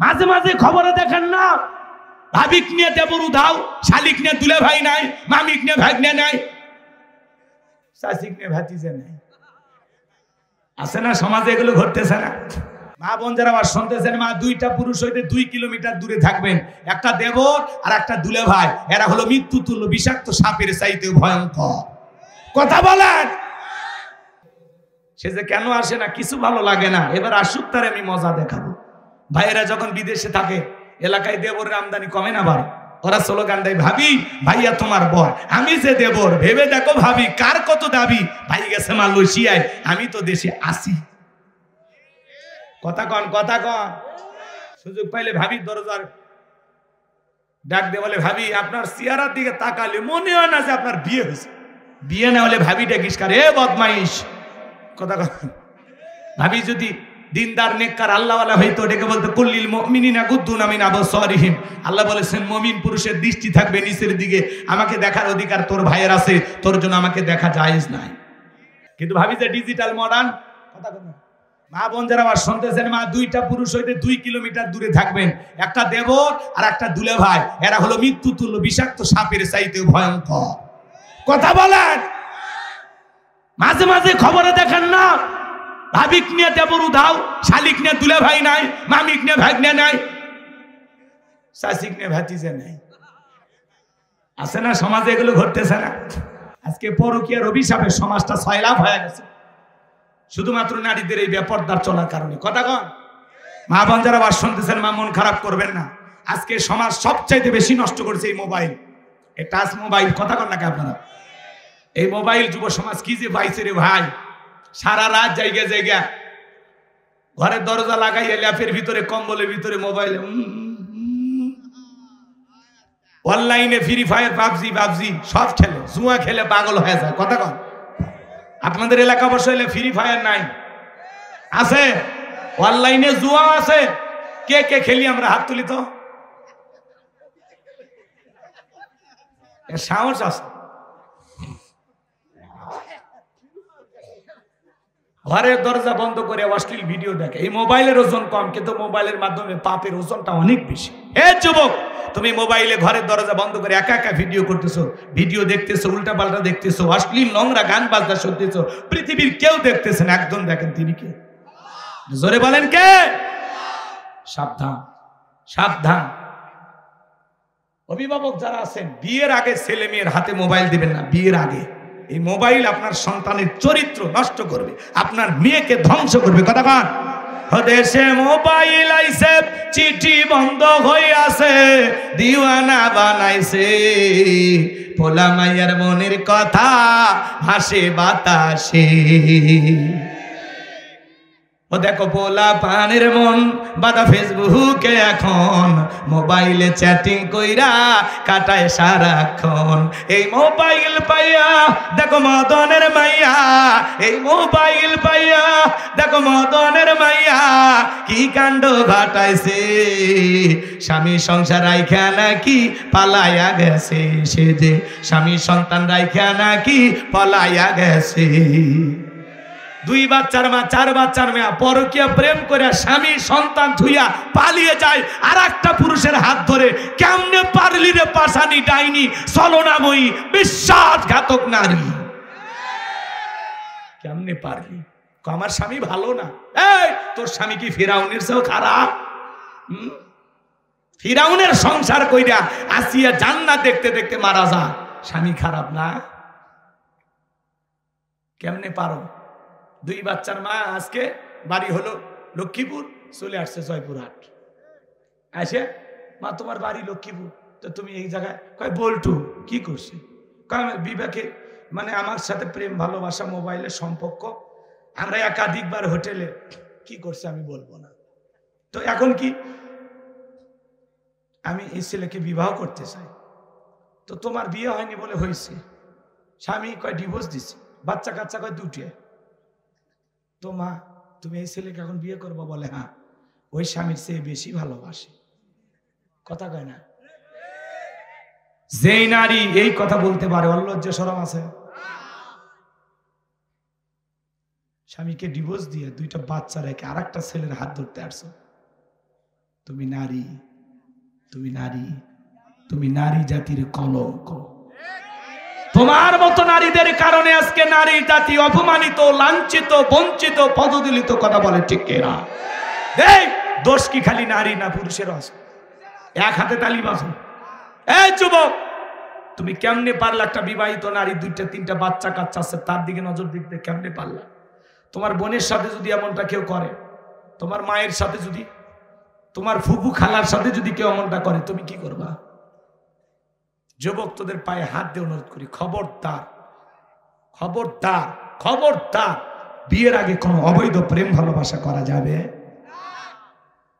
মাঝে মাঝে খবরে দেখেন না, ভাবিক নিয়ে দেবর উধাও, শালিক নিয়ে দুলে ভাই নাই, মামিক নিয়ে ভাগ্নে নাই, শাসিক নিয়ে ভাতিজে নাই। আছে না সমাজে, এগুলো ঘটতেছে না? মা বোন যারা আবার শুনতেছেন, মা দুইটা পুরুষ হইতে 2 কিলোমিটার দূরে থাকবেন, একটা দেবর আর একটা দুলে ভাই, এরা হলো মৃত্যু তুল্য বিষাক্ত সাপের চাইতে ভয়ঙ্কর। কথা বলেন। সে যে কেন আসে না, কিছু ভালো লাগে না, এবার আসুক, তার আমি মজা দেখাবো। ভাইয়েরা যখন বিদেশে থাকে, এলাকায় দেবরের আমদানি কমে না বাড়ে, ওরা স্লোগান দেয়, ভাবি ভাইয়া তোমার বর, আমি যে দেবর, ভেবে দেখো ভাবি কার কত দাবি, ভাই গেছে মালয়েশিয়ায়, আমি তো দেশে আসি। কথা কন, কথা কন। সুযোগ পাইলে ভাবির দরজার ডাক দিয়ে বলে, ভাবি আপনার চেহারার দিকে তাকালে মনে হয় না যে আপনার বিয়ে হয়েছে। বিয়ে না হলে ভাবি ডাকিস কারে, এ বদমাইশ। কথা কন। ভাবি যদি দিনদার নেককার আল্লাহওয়ালা হইতো, ডেকে বলতো, কুল্লিল মুমিনিনা গুদ্দুনা মিন আবসারিহিম। আল্লাহ বলেছেন মুমিন পুরুষের দৃষ্টি থাকবে নিচের দিকে, আমাকে দেখার অধিকার তোর ভাইয়ের আছে, তোর জন্য আমাকে দেখা জায়েজ নাই। কিন্তু ভাবি যে ডিজিটাল মডার্ন। কথা কন। মা বোন যারা আবার শুনতেছেন, মা দুইটা পুরুষ হইতে 2 কিলোমিটার দূরে থাকবেন, একটা দেবর আর একটা দুলে ভাই, এরা হলো মৃত্যু তুল্য বিষাক্ত সাপের চাইতে ভয়ঙ্কর। কথা বলেন। মাঝে মাঝে খবরে দেখেন না, ভাবিক নিয়ে দেবর উধাও, শালিক নিয়ে দুলে ভাই নাই, মামিক নিয়ে ভাগ্নে নাই, শাসিক নিয়ে ভাতিজে নাই। আছে না সমাজে, এগুলো ঘটতেছে না? আজকে পরকীয়ার অভিশাপে সমাজটা সয়লাভ হয়ে গেছে, শুধুমাত্র নারীদের এই বেপরদার চলার কারণে। কথা কন। মা বোন যারা আবার শুনতেছেন, মা মন খারাপ করবেন না। আজকে সমাজ সবচাইতে বেশি নষ্ট করেছে এই মোবাইল, এই টাচ মোবাইল। কথা কন নাকি আপনারা? এই মোবাইল যুব সমাজ কি যে পাইছে রে ভাই, সারা রাত জায়গা জায়গা ঘরের দরজা লাগাইয়া ল্যাপের ভিতরে, কম্বলের ভিতরে মোবাইল, অনলাইনে ফ্রি ফায়ার, পাবজি সব খেলে, জুয়া খেলে পাগল হয়ে যায়। কথা কন। আপনাদের এলাকা অবশ্য এলে ফ্রি ফায়ার নাই, আছে অনলাইনে জুয়া আছে। কে কে খেলি আমরা, হাত তুলি তো। সাহস আছে। ঘরের দরজা বন্ধ করে অশ্লীল ভিডিও দেখে। এই মোবাইলের ওজন কম, কিন্তু মোবাইলের মাধ্যমে পাপের ওজনটা অনেক বেশি। হে যুবক, তুমি মোবাইলে ঘরের দরজা বন্ধ করে একা একা ভিডিও করতেছো, ভিডিও দেখতেছো, উল্টা পাল্টা দেখতেছো, অশ্লীল নোংরা গান বাজনা শুনতেছো, পৃথিবীর কেউ দেখতেছেন, একজন দেখেন, তিনি কে? জোরে বলেন কে? সাবধান, সাবধান। অভিভাবক যারা আছেন, বিয়ের আগে ছেলে মেয়ের হাতে মোবাইল দিবেন না। বিয়ের আগে এই মোবাইল আপনার সন্তানের চরিত্র নষ্ট করবে, আপনার মেয়েকে ধ্বংস করবে। কথা কন। দেশে মোবাইল আইছে, চিঠি বন্ধ হয়ে আছে, দিওয়ানা বানাইছে, পোলা মাইয়ার মনের কথা ভাসে বাতাসে। ও দেখো পোলা পানের মন বাদা ফেসবুকে, এখন মোবাইলে চ্যাটিং কইরা কাটায় সারাক্ষণ। এই মোবাইল পাইয়া দেখো মদনের মাইয়া, এই মোবাইল পাইয়া দেখো মদনের মাইয়া কি কাণ্ড ঘটাইছে। স্বামী সংসার রাইখা নাকি পালাইয়া গেছে, সে যে স্বামী সন্তান রাইখা নাকি পালাইয়া গেছে। 2 বাচ্চার মা, 4 বাচ্চার মেয়া পরকীয়া প্রেম করে স্বামী সন্তান ধুইয়া পালিয়ে যায় আর একটা পুরুষের হাত ধরে। কেমনে পারলি রে পাশানি ডাইনি, ছলনাময়ী বিশ্বাসঘাতক নারী, কেমনে পারলি? আমার স্বামী ভালো না। এই তোর স্বামী কি ফিরাউনের চেয়েও খারাপ? ফিরাউনের সংসার কইরা আসিয়া জান্নাত দেখতে দেখতে মারা যায়, স্বামী খারাপ না? কেমনে পারো? 2 বাচ্চার মা, আজকে বাড়ি হলো লক্ষ্মীপুর, চলে আসছে জয়পুরহাট। আসে, মা তোমার বাড়ি লক্ষ্মীপুর, তো তুমি এই জায়গায়? কয় বল্টু। কি করছে? কয় বিবেকে, মানে আমার সাথে প্রেম ভালোবাসা মোবাইলের সম্পর্ক, আমরা একাধিকবার হোটেলে। কি করছে আমি বলবো না। তো এখন কি, আমি এই ছেলেকে বিবাহ করতে চাই। তো তোমার বিয়ে হয়নি বলে হয়েছে। স্বামী কয় ডিভোর্স দিছে, বাচ্চা কাচ্চা কয় 2টে। তো মা তুমি এই ছেলেকে এখন বিয়ে করবো? বলে হ্যাঁ, ওই স্বামীর চেয়ে বেশি ভালোবাসে। কথা কয় না? যেই নারী এই কথা বলতে পারে, ওর লজ্জা শরম আছে? স্বামীকে ডিভোর্স দিয়ে 2টা বাচ্চা রেখে আরেকটা ছেলের হাত ধরতে আসছো। তুমি নারী, তুমি নারী, তুমি নারী জাতির কলঙ্ক। তোমার মতো নারীদের কারণে আজকে নারী জাতি অপমানিত, লাঞ্ছিত, বঞ্চিত, পদদলিত। কথা বলে ঠিক কিনা? এই দোষ কি খালি নারী না পুরুষেরও আছে? এক হাতে তালি বাজো। এই যুবক, তুমি কেমনে পারলা একটা বিবাহিত নারী 2-3টা বাচ্চা কাচ্চা আছে তার দিকে নজর দিতে কেমনে পারলা? তোমার বোনের সাথে যদি এমনটা কেউ করে, তোমার মায়ের সাথে যদি, তোমার ফুফু খালার সাথে যদি কেউ এমনটা করে, তুমি কি করবা? যুবক, তোদের পায়ে হাত দিয়ে অনুরোধ করি, খবরদার, খবরদার, খবরদার, বিয়ের আগে কোনো অবৈধ প্রেম ভালোবাসা করা যাবে।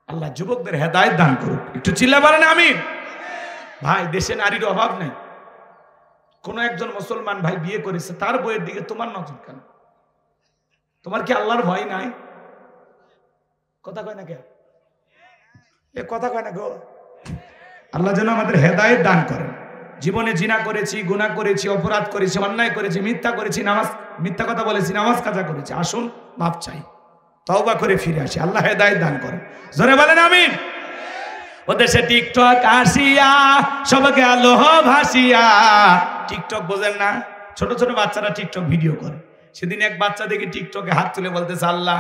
আল্লাহ যুবকদের হেদায়েত দান করুক। একটু চিল্লা বলেন আমিন। ভাই, দেশে নারীর অভাব নেই। কোন একজন মুসলমান ভাই বিয়ে করেছে, তার বইয়ের দিকে তোমার নজর কেন? তোমার কি আল্লাহর ভয় নাই? কথা কয় না কে? এ কথা কয় না গো। আল্লাহ যেন আমাদের হেদায়েত দান করেন। জীবনে জিনা করেছি, গুনাহ করেছি, অপরাধ করেছি, অন্যায় করেছি, মিথ্যা করেছি, মিথ্যা কথা বলেছি, নামাজ কাজা করেছি। আসুন মাপ চাই, তওবা করে ফিরে আসি। আল্লাহ হেদায়েত দান করে। জোরে বলেন আমিন। ও দেশে টিকটক আসিয়া সব গেল ভাসিয়া। টিকটক বোঝেন না? ছোট ছোট বাচ্চারা টিকটক ভিডিও করে। সেদিন এক বাচ্চা দেখে টিকটকে হাত তুলে বলতেছে, আল্লাহ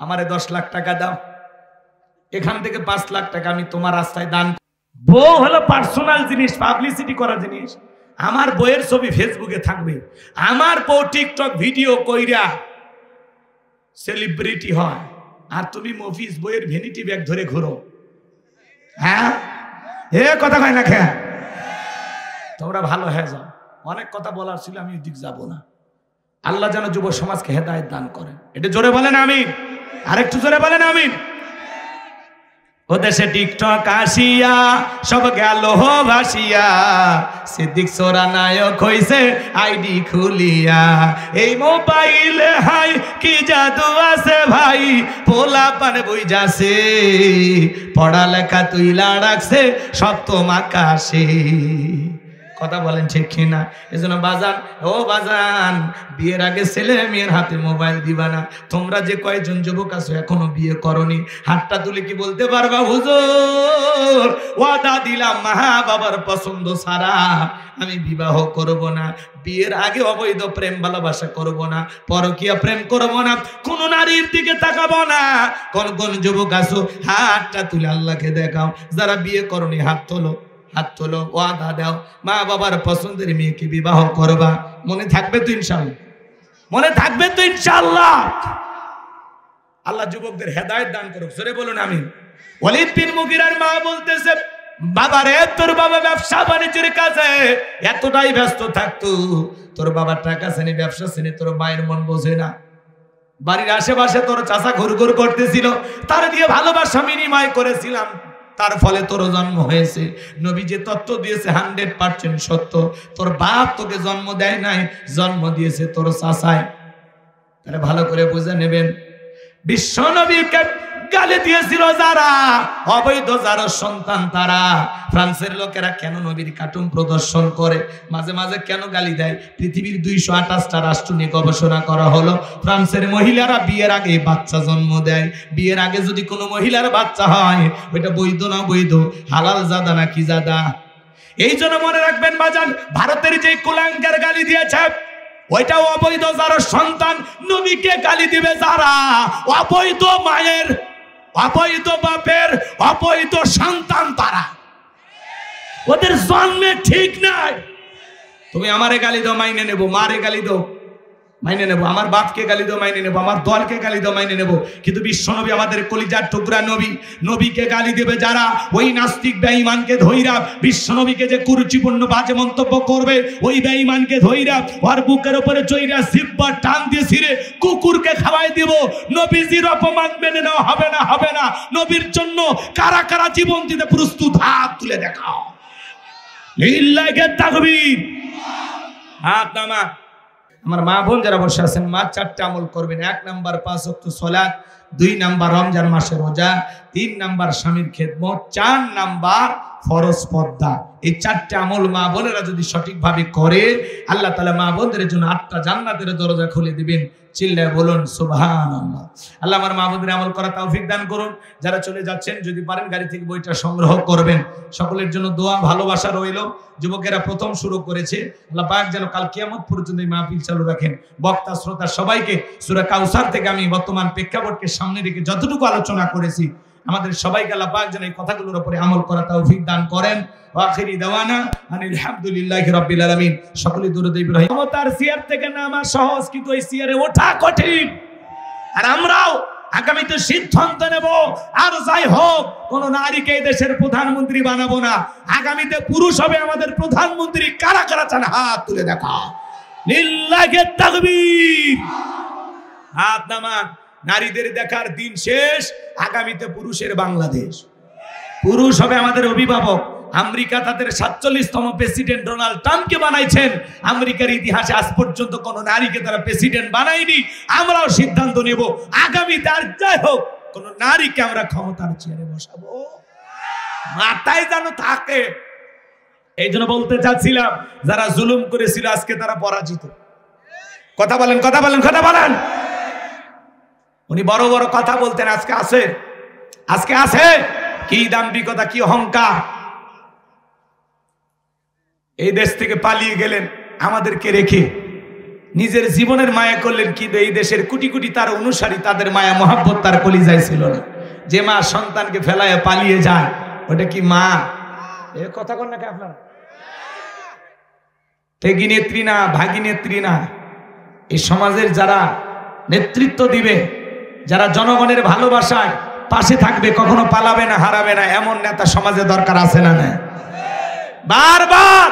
আমারে 10 লাখ টাকা দাও, এখান থেকে 5 লাখ টাকা আমি তোমার রাস্তায় দান। বউ হলো পার্সোনাল জিনিস, পাবলিসিটি করার জিনিস। আমার বইয়ের ছবি ফেসবুকে থাকবে, আমার বউ টিকটক ভিডিও কইরা সেলিব্রিটি হয়, আর তুমি মফিজ বইয়ের ভ্যানিটি ব্যাগ ধরে ঘুরো। হ্যাঁ, এ কথা কয় না খেয়া? তোমরা ভালো হয়ে যাও। অনেক কথা বলার ছিল, আমি ওদিক যাব না। আল্লাহ যেন যুব সমাজকে হেদায়েত দান করেন। এটা জোরে বলেন আমিন। আরেকটু জোরে বলেন আমিন। ও দেশে টিকটক আসিয়া সব গেল ভাসিয়া, সিদ্দিক সোরা নায়ক হইছে আইডি খুলিয়া। এই মোবাইলে হাই কি জাদু আছে ভাই, পোলা পান বই যাছে, পড়ালেখা তুইলা রাখছে সপ্তম আকাশে। কথা বলেন ঠিক কিনা? এজন্য বাজান, ও বাজান, বিয়ের আগে ছেলে মেয়ের হাতে মোবাইল দিবা না। তোমরা যে কয়জন যুবক আছো এখনো বিয়ে করনি, হাতটা তুলে কি বলতে পারবা, হুজুর ওয়াদা দিলাম মা বাবার পছন্দ ছাড়া আমি বিবাহ করব না, বিয়ের আগে অবৈধ প্রেম ভালোবাসা করব না, পরকীয়া প্রেম করব না, কোন নারীর দিকে তাকাবো না। কোন কোন যুবক আছো হাতটা তুলে আল্লাহকে দেখাও। যারা বিয়ে করনি হাত তোলো, হাত তোলো, ওয়াদা দাও মা বাবার পছন্দের মেয়েকে বিবাহ করবা। মনে থাকবে তো ইনশাআল্লাহ? মনে থাকবে তো ইনশাআল্লাহ? আল্লাহ যুবকদের হেদায়েত দান করুক। জোরে বলুন আমিন। ওয়ালিদ বিন মুগিরার মা বলতেছে, বাবা রে, তোর বাবা ব্যবসা বাণিজ্যের কাজে এতটাই ব্যস্ত থাকতো, তোর বাবার টাকা শ্রেণী, ব্যবসা শ্রেণী, তোর মায়ের মন বোঝে না। বাড়ির আশেপাশে তোর চাচা ঘুরঘুর করতেছিল, তার দিয়ে ভালোবাসা বিনিময় করেছিলাম, তার ফলে তোর জন্ম হয়েছে। নবী যে তত্ত্ব দিয়েছে 100% সত্য। তোর বাপ তোকে জন্ম দেয় নাই, জন্ম দিয়েছে তোর চাচায়। তাহলে ভালো করে বুঝে নেবেন, বিশ্ব নবীকে গালি দিয়েছিল যারা, অবৈধ যারা সন্তান তারা। ফ্রান্সের লোকেরা কেন নবীর কার্টুন প্রদর্শন করে, মাঝে মাঝে কেন গালি দেয়? পৃথিবীর 228টা রাষ্ট্র নিয়ে গবেষণা করা হলো, ফ্রান্সের মহিলারা বিয়ের আগে বাচ্চা জন্ম দেয়। বিয়ের আগে যদি কোনো মহিলার বাচ্চা হয়, ওইটা বৈধ না বৈধ, হালাল জাদা না কি জাদা? এই জন্য মনে রাখবেন বাজান, ভারতের যে কুলাঙ্গার গালি দিয়েছে ওইটা অবৈধ যারা সন্তান। নবীকে গালি দিবে যারা, অবৈধ মায়ের, অবৈধ বাপের, অবৈধ সন্তান তারা। ওদের জন্মে ঠিক নাই। তুমি আমারে গালি দাও, মাইনে নেব, মারে গালি দাও, মাইনে নেব, আমার বাপকে গালি দাও, মাইনে নেব, আমার দলকে গালি দাও, মাইনে নেব। কিন্তু বিশ্বনবী আমাদের কলিজার টুকরা নবী, নবীকে গালি দেবে যারা, ওই নাস্তিক বেঈমানকে ধইরা, বিশ্বনবীকে যে কুরুচিপূর্ণ বাজে মন্তব্য করবে, ওই বেঈমানকে ধইরা ওর বুকের উপরে চইরা জিহ্বা টান দিয়ে ছিঁড়ে কুকুরকে খাওয়াই দিব। নবীজির অপমান মেনে নেওয়া হবে না, হবে না। নবীর জন্য কারা কারা জীবন দিতে প্রস্তুত, হাত তুলে দেখাও। লিল্লাহি তাকবীর। হাত নামা। আমার মা বোন যারা বসে আছেন, মা 4টা আমল করবেন। 1 নাম্বার 5 ওয়াক্ত সালাত, 2 নাম্বার রমজান মাসের রোজা, 3 নাম্বার স্বামীর খেদমত, 4 নাম্বার ফরজ পর্দা। এই 4টা আমল মা বোনেরা যদি সঠিকভাবে করে আল্লাহ তাআলা মা বোনদের জন্য 8টা জান্নাতের দরজা খুলে দিবেন। চিল্লায় বলুন সুবহানাল্লাহ। আল্লাহ আমার মা বোনদের আমল করা তৌফিক দান করুন। যারা চলে যাচ্ছেন যদি পারেন গাড়ি থেকে বইটা সংগ্রহ করবেন। সকলের জন্য দোয়া ভালোবাসা রইল। যুবকেরা প্রথম শুরু করেছে, আল্লাহ পাক যেন কাল কিয়ামত পর্যন্ত এই মাহফিল চালু রাখেন। বক্তা শ্রোতা সবাইকে সূরা কাউসার থেকে আমি বর্তমান প্রেক্ষাপটকে সামনে রেখে যতটুকু আলোচনা করেছি আমাদের সবাইকে আল্লাহ পাক যেন এই কথাগুলোর উপরে আমল করা তৌফিক দান করেন। আখিরি দাওয়ানা আনিল হামদুলিল্লাহি রাব্বিল আলামিন। সকলে দরুদ ইব্রাহিম। তার চেয়ার থেকে নামা সহজ, কিন্তু এই চেয়ারে ওঠা কঠিন। আর আমরাও আগামীতে সিদ্ধান্ত নেব, আর যাই হোক কোন নারীকে এই দেশের প্রধানমন্ত্রী বানাবো না। আগামীতে পুরুষ হবে আমাদের প্রধানমন্ত্রী। কারা কারা চান হাত তুলে দেখা। লিল্লাহি তাকবীর। হাত নামান। নারীদের দেখার দিন শেষ। আগামীতে পুরুষের বাংলাদেশ। পুরুষ হবে আমাদের অভিভাবক। আমেরিকা তাদের 47তম প্রেসিডেন্ট ডোনাল্ড ট্রাম্পকে বানাইছেন। আমেরিকার ইতিহাসে আজ পর্যন্ত কোন নারীকে তারা প্রেসিডেন্ট বানায়নি। আমরাও সিদ্ধান্ত নেব আগামীতে আর যাই হোক কোন নারীকে আমরা ক্ষমতার চেয়ারে বসাবো, মাথায় যেন থাকে। এই জন্য বলতে চাচ্ছিলাম, যারা জুলুম করেছিল আজকে তারা পরাজিত। কথা বলেন, কথা বলেন, কথা বলেন। উনি বড় বড় কথা বলতেন, আজকে আছে? আজকে আছে? কি দাম্ভিকতা, কি অহংকার। এই দেশ থেকে পালিয়ে গেলেন আমাদেরকে রেখে, নিজের জীবনের মায়া করলেন, কিন্তু এই দেশের কোটি কোটি তার অনুসারী, তাদের মায়া মহাব্বত তার কলিজায় ছিল না। যে মা সন্তানকে ফেলায় পালিয়ে যায় ওটা কি মা? এ কথা কন না আপনারা? ত্যাগী নেত্রী না, ভাগী নেত্রী না। এই সমাজের যারা নেতৃত্ব দিবে, যারা জনগণের ভালোবাসায় পাশে থাকবে, কখনো পালাবে না, হারাবে না, এমন নেতা সমাজে দরকার আছে না? না, বারবার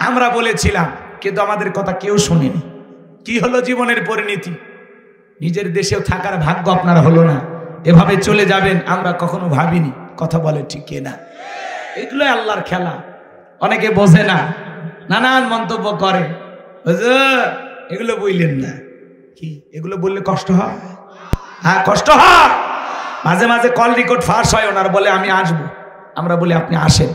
আমরা বলেছিলাম, কিন্তু আমাদের কথা কেউ শুনেনি। কি হলো জীবনের পরিণতি? নিজের দেশেও থাকার ভাগ্য আপনার হলো না। এভাবে চলে যাবেন আমরা কখনো ভাবিনি। কথা বলে ঠিক না? এগুলো আল্লাহর খেলা। অনেকে বোঝে না, নানান মন্তব্য করে। এগুলো বললেন না, কি এগুলো বললে কষ্ট হয়? হ্যাঁ, কষ্ট হয়। মাঝে মাঝে কল রেকর্ড ফাঁস হয়, ওনার বলে আমি আসবো। আমরা বলি আপনি আসেন।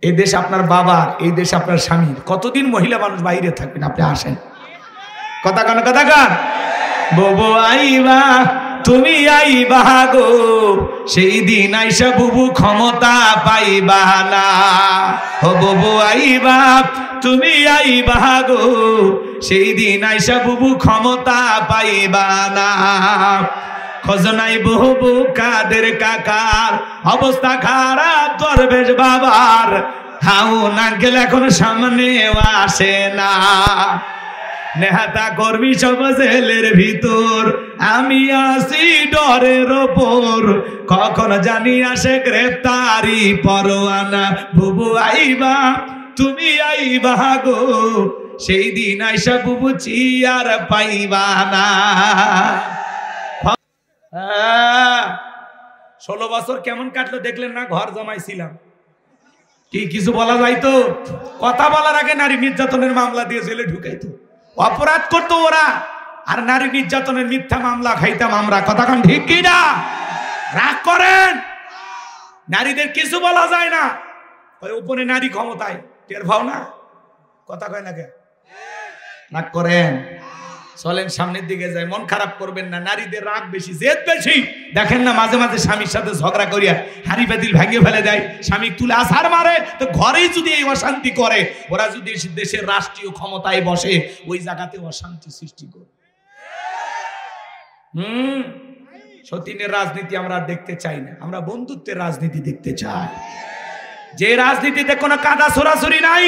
এই দেশ আপনার বাবার, এই দেশ আপনার স্বামীর। কতদিন মহিলা মানুষ বাইরে থাকবেন? আপনি আসেন। কথা কান, কথা কান। ববু আইবা, তুমি আইবা গো, সেই দিন আইসা বুবু ক্ষমতা পাইবা না। ও ববু আইবা, তুমি আইবা গো, সেই দিন আইসা বুবু ক্ষমতা পাইবা না। খজনাই বহু কাদের কাকার অবস্থা খারাপ, দরবেশ বাবার হাউ নাঙ্কেল এখন সামনে আসে না। নেহাতা কর্মী সব জেলের ভিতর, আমি আসি ডরের ওপর, কখন জানি আসে গ্রেফতারি পরোয়ানা। বুবু আইবা, তুমি আইবা গো, সেই দিন আইসা বুবু চিয়ার পাইবা না। 16 বছর কেমন কাটলো দেখলেন না? ঘর জমাইছিলাম। কি কিছু বলা যাইতো? কথা বলার আগে নারী নির্যাতনের মামলা দিয়ে জেলে ঢুকাইতো। অপরাধ করতো ওরা, আর নারী নির্যাতনের মিথ্যা মামলা খাইতাম আমরা। কথা কান ঠিক কি না? রাগ করেন, নারীদের কিছু বলা যায় না। ওই উপরে নারী ক্ষমতায়, টের পাও না? কথা কয় না কে? রাগ করেন। চলেন সামনের দিকে যাই, মন খারাপ করবেন না। নারীদের রাগ বেশি, জেদ বেশি। দেখেন না মাঝে মাঝে স্বামীর সাথে ঝগড়া করিয়া হাড়ি পাতিল ভেঙে ফেলে দেয়, স্বামী তুলে আছার মারে। তো ঘরেই যদি এই অশান্তি করে, ওরা যদি দেশের রাষ্ট্রীয় ক্ষমতায় বসে, ওই জায়গাতে অশান্তি সৃষ্টি করে। সতীনের রাজনীতি আমরা দেখতে চাই না, আমরা বন্ধুত্বের রাজনীতি দেখতে চাই। যে রাজনীতিতে কোনো কাদা ছোড়াছুরি নাই,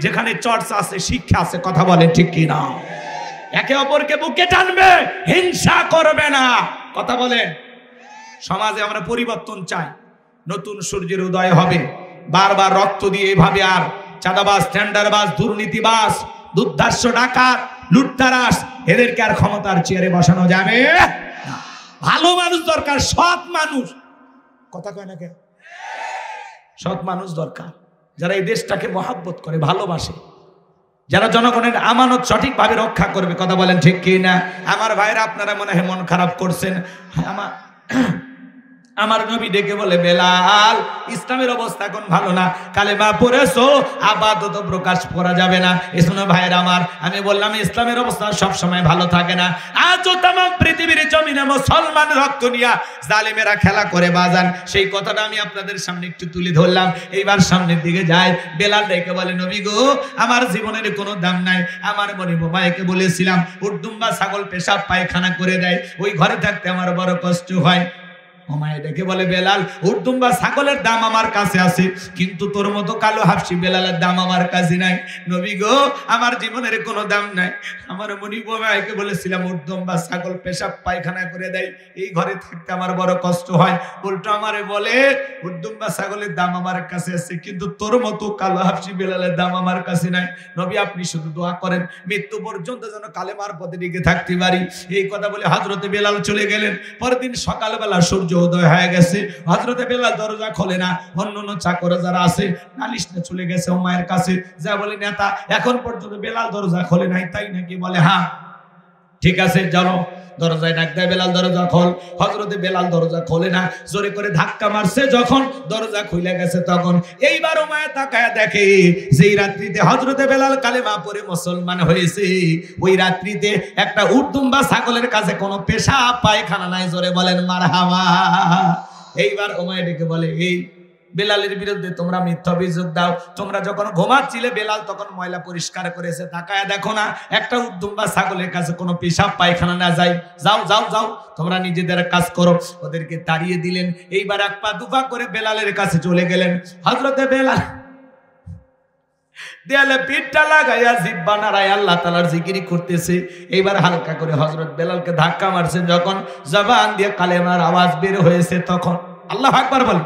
যেখানে চর্চা আছে, শিক্ষা আছে। কথা বলেন ঠিক কি না? একে অপরকে বুকে টানবে, হিংসা করবে না। কথা বলেন। সমাজে আমরা পরিবর্তন চাই, নতুন সূর্যের উদয় হবে। বারবার রক্ত দিয়ে এভাবে আর চাঁদাবাজ, টেন্ডারবাজ, দুর্নীতিবাজ, দুর্ধর্ষ, ডাকাত, লুটতারাস, এদেরকে আর ক্ষমতার চেয়ারে বসানো যাবে না। ভালো মানুষ দরকার, সৎ মানুষ। কথা কয় না কেন? সৎ মানুষ দরকার, যারা এই দেশটাকে মহাব্বত করে, ভালোবাসে। যারা জনগণের আমানত সঠিকভাবে রক্ষা করবে, কথা বলেন ঠিক কি না? আমার ভাইরা আপনারা মনে হয় মন খারাপ করছেন। আমার নবী ডেকে বলে, বেলাল, ইসলামের অবস্থা এখন ভালো না, কালেমা পড়েছো আপাতত প্রকাশ করা যাবে না। এজন্য ভাইরা আমার, আমি বললাম ইসলামের অবস্থা সব সময় ভালো থাকে না। আজও তাম পৃথিবীর জমিনে মুসলমান রক্ত নিয়া জালেমেরা খেলা করে বাজান, সেই কথাটা আমি আপনাদের সামনে একটু তুলে ধরলাম। এইবার সামনের দিকে যায়, বেলাল ডেকে বলে, নবী গো, আমার জীবনের কোনো দাম নাই। আমার মনে বোমাইকে বলেছিলাম উর্দুম্বা ছাগল পেশাব পায়খানা করে দেয়, ওই ঘরে থাকতে আমার বড় কষ্ট হয়। ওমায় ডেকে বলে, বেলাল, উর্দুম্বা ছাগলের দাম আমার কাছে আছে, কিন্তু তোর মতো কালো হাফসি বেলালের দাম আমার কাছে নাই। নবী গো, আমার জীবনের কোনো দাম নাই। আমার মনিব ভাইকে বলেছিলাম উর্দুম্বা ছাগল পেশাব পায়খানা করে দেয়, এই ঘরে থাকতে আমার বড় কষ্ট হয়। উল্টো আমারে বলে উর্দুম্বা ছাগলের দাম আমার কাছে আছে, কিন্তু তোর মতো কালো হাফসি বেলালের দাম আমার কাছে নাই। নবী, আপনি শুধু দোয়া করেন মৃত্যু পর্যন্ত যেন কালেমার পথে টিকে থাকতে পারি। এই কথা বলে হযরতে বেলাল চলে গেলেন। পরের দিন সকালবেলা সূর্য উদয় হয়ে গেছে, হযরতে বেলাল দরজা খোলে না। অন্যান্য চাকর যারা আছে নালিশ নিয়ে চলে গেছে উমায়ের কাছে, যা বলে, নেতা, এখন পর্যন্ত বেলাল দরজা খোলে নাই, তাই নাকি? বলে, হ্যাঁ, ঠিক আছে, চলো। দরজায় ডাক দেয়, বেলাল দরজা খোল। হযরতে বেলাল দরজা খোলে না, জোরে করে ধাক্কা মারছে। যখন দরজা খুলে গেছে, তখন এইবার উমায়া তাকায়া দেখে যেই রাত্রিতে হযরতে বেলাল কালেমা পড়ে মুসলমান হয়েছে, ওই রাত্রিতে একটা উর্দুম্বা ছাগলের কাছে কোনো পেশাব পায়খানা নাই। জোরে বলেন মারহাবা। এইবার উমায়া ডেকে বলে, এই বেলালের বিরুদ্ধে তোমরা মিথ্যা অভিযোগ দাও, তোমরা যখন ঘুমাচ্ছিলে বেলাল তখন ময়লা পরিষ্কার করেছে, তাকায়া দেখো না একটা উর্দুম্বা ছাগলের কাছে কোনো পেশাব পায়খানা না যায়। যাও যাও যাও, তোমরা নিজেদের কাজ করো। ওদেরকে তাড়িয়ে দিলেন। এইবার এক পা দুপা করে বেলালের কাছে চলে গেলেন। হযরতে বেলাল দেয়ালে পিঠটা লাগাইয়া জিহ্বা নাড়ায় আল্লাহ তাআলার জিকির করতেছে। এইবার হালকা করে হযরত বেলালকে ধাক্কা মারছেন, যখন জবান দিয়ে কালেমার আওয়াজ বের হয়েছে, তখন আল্লাহু আকবার বলে।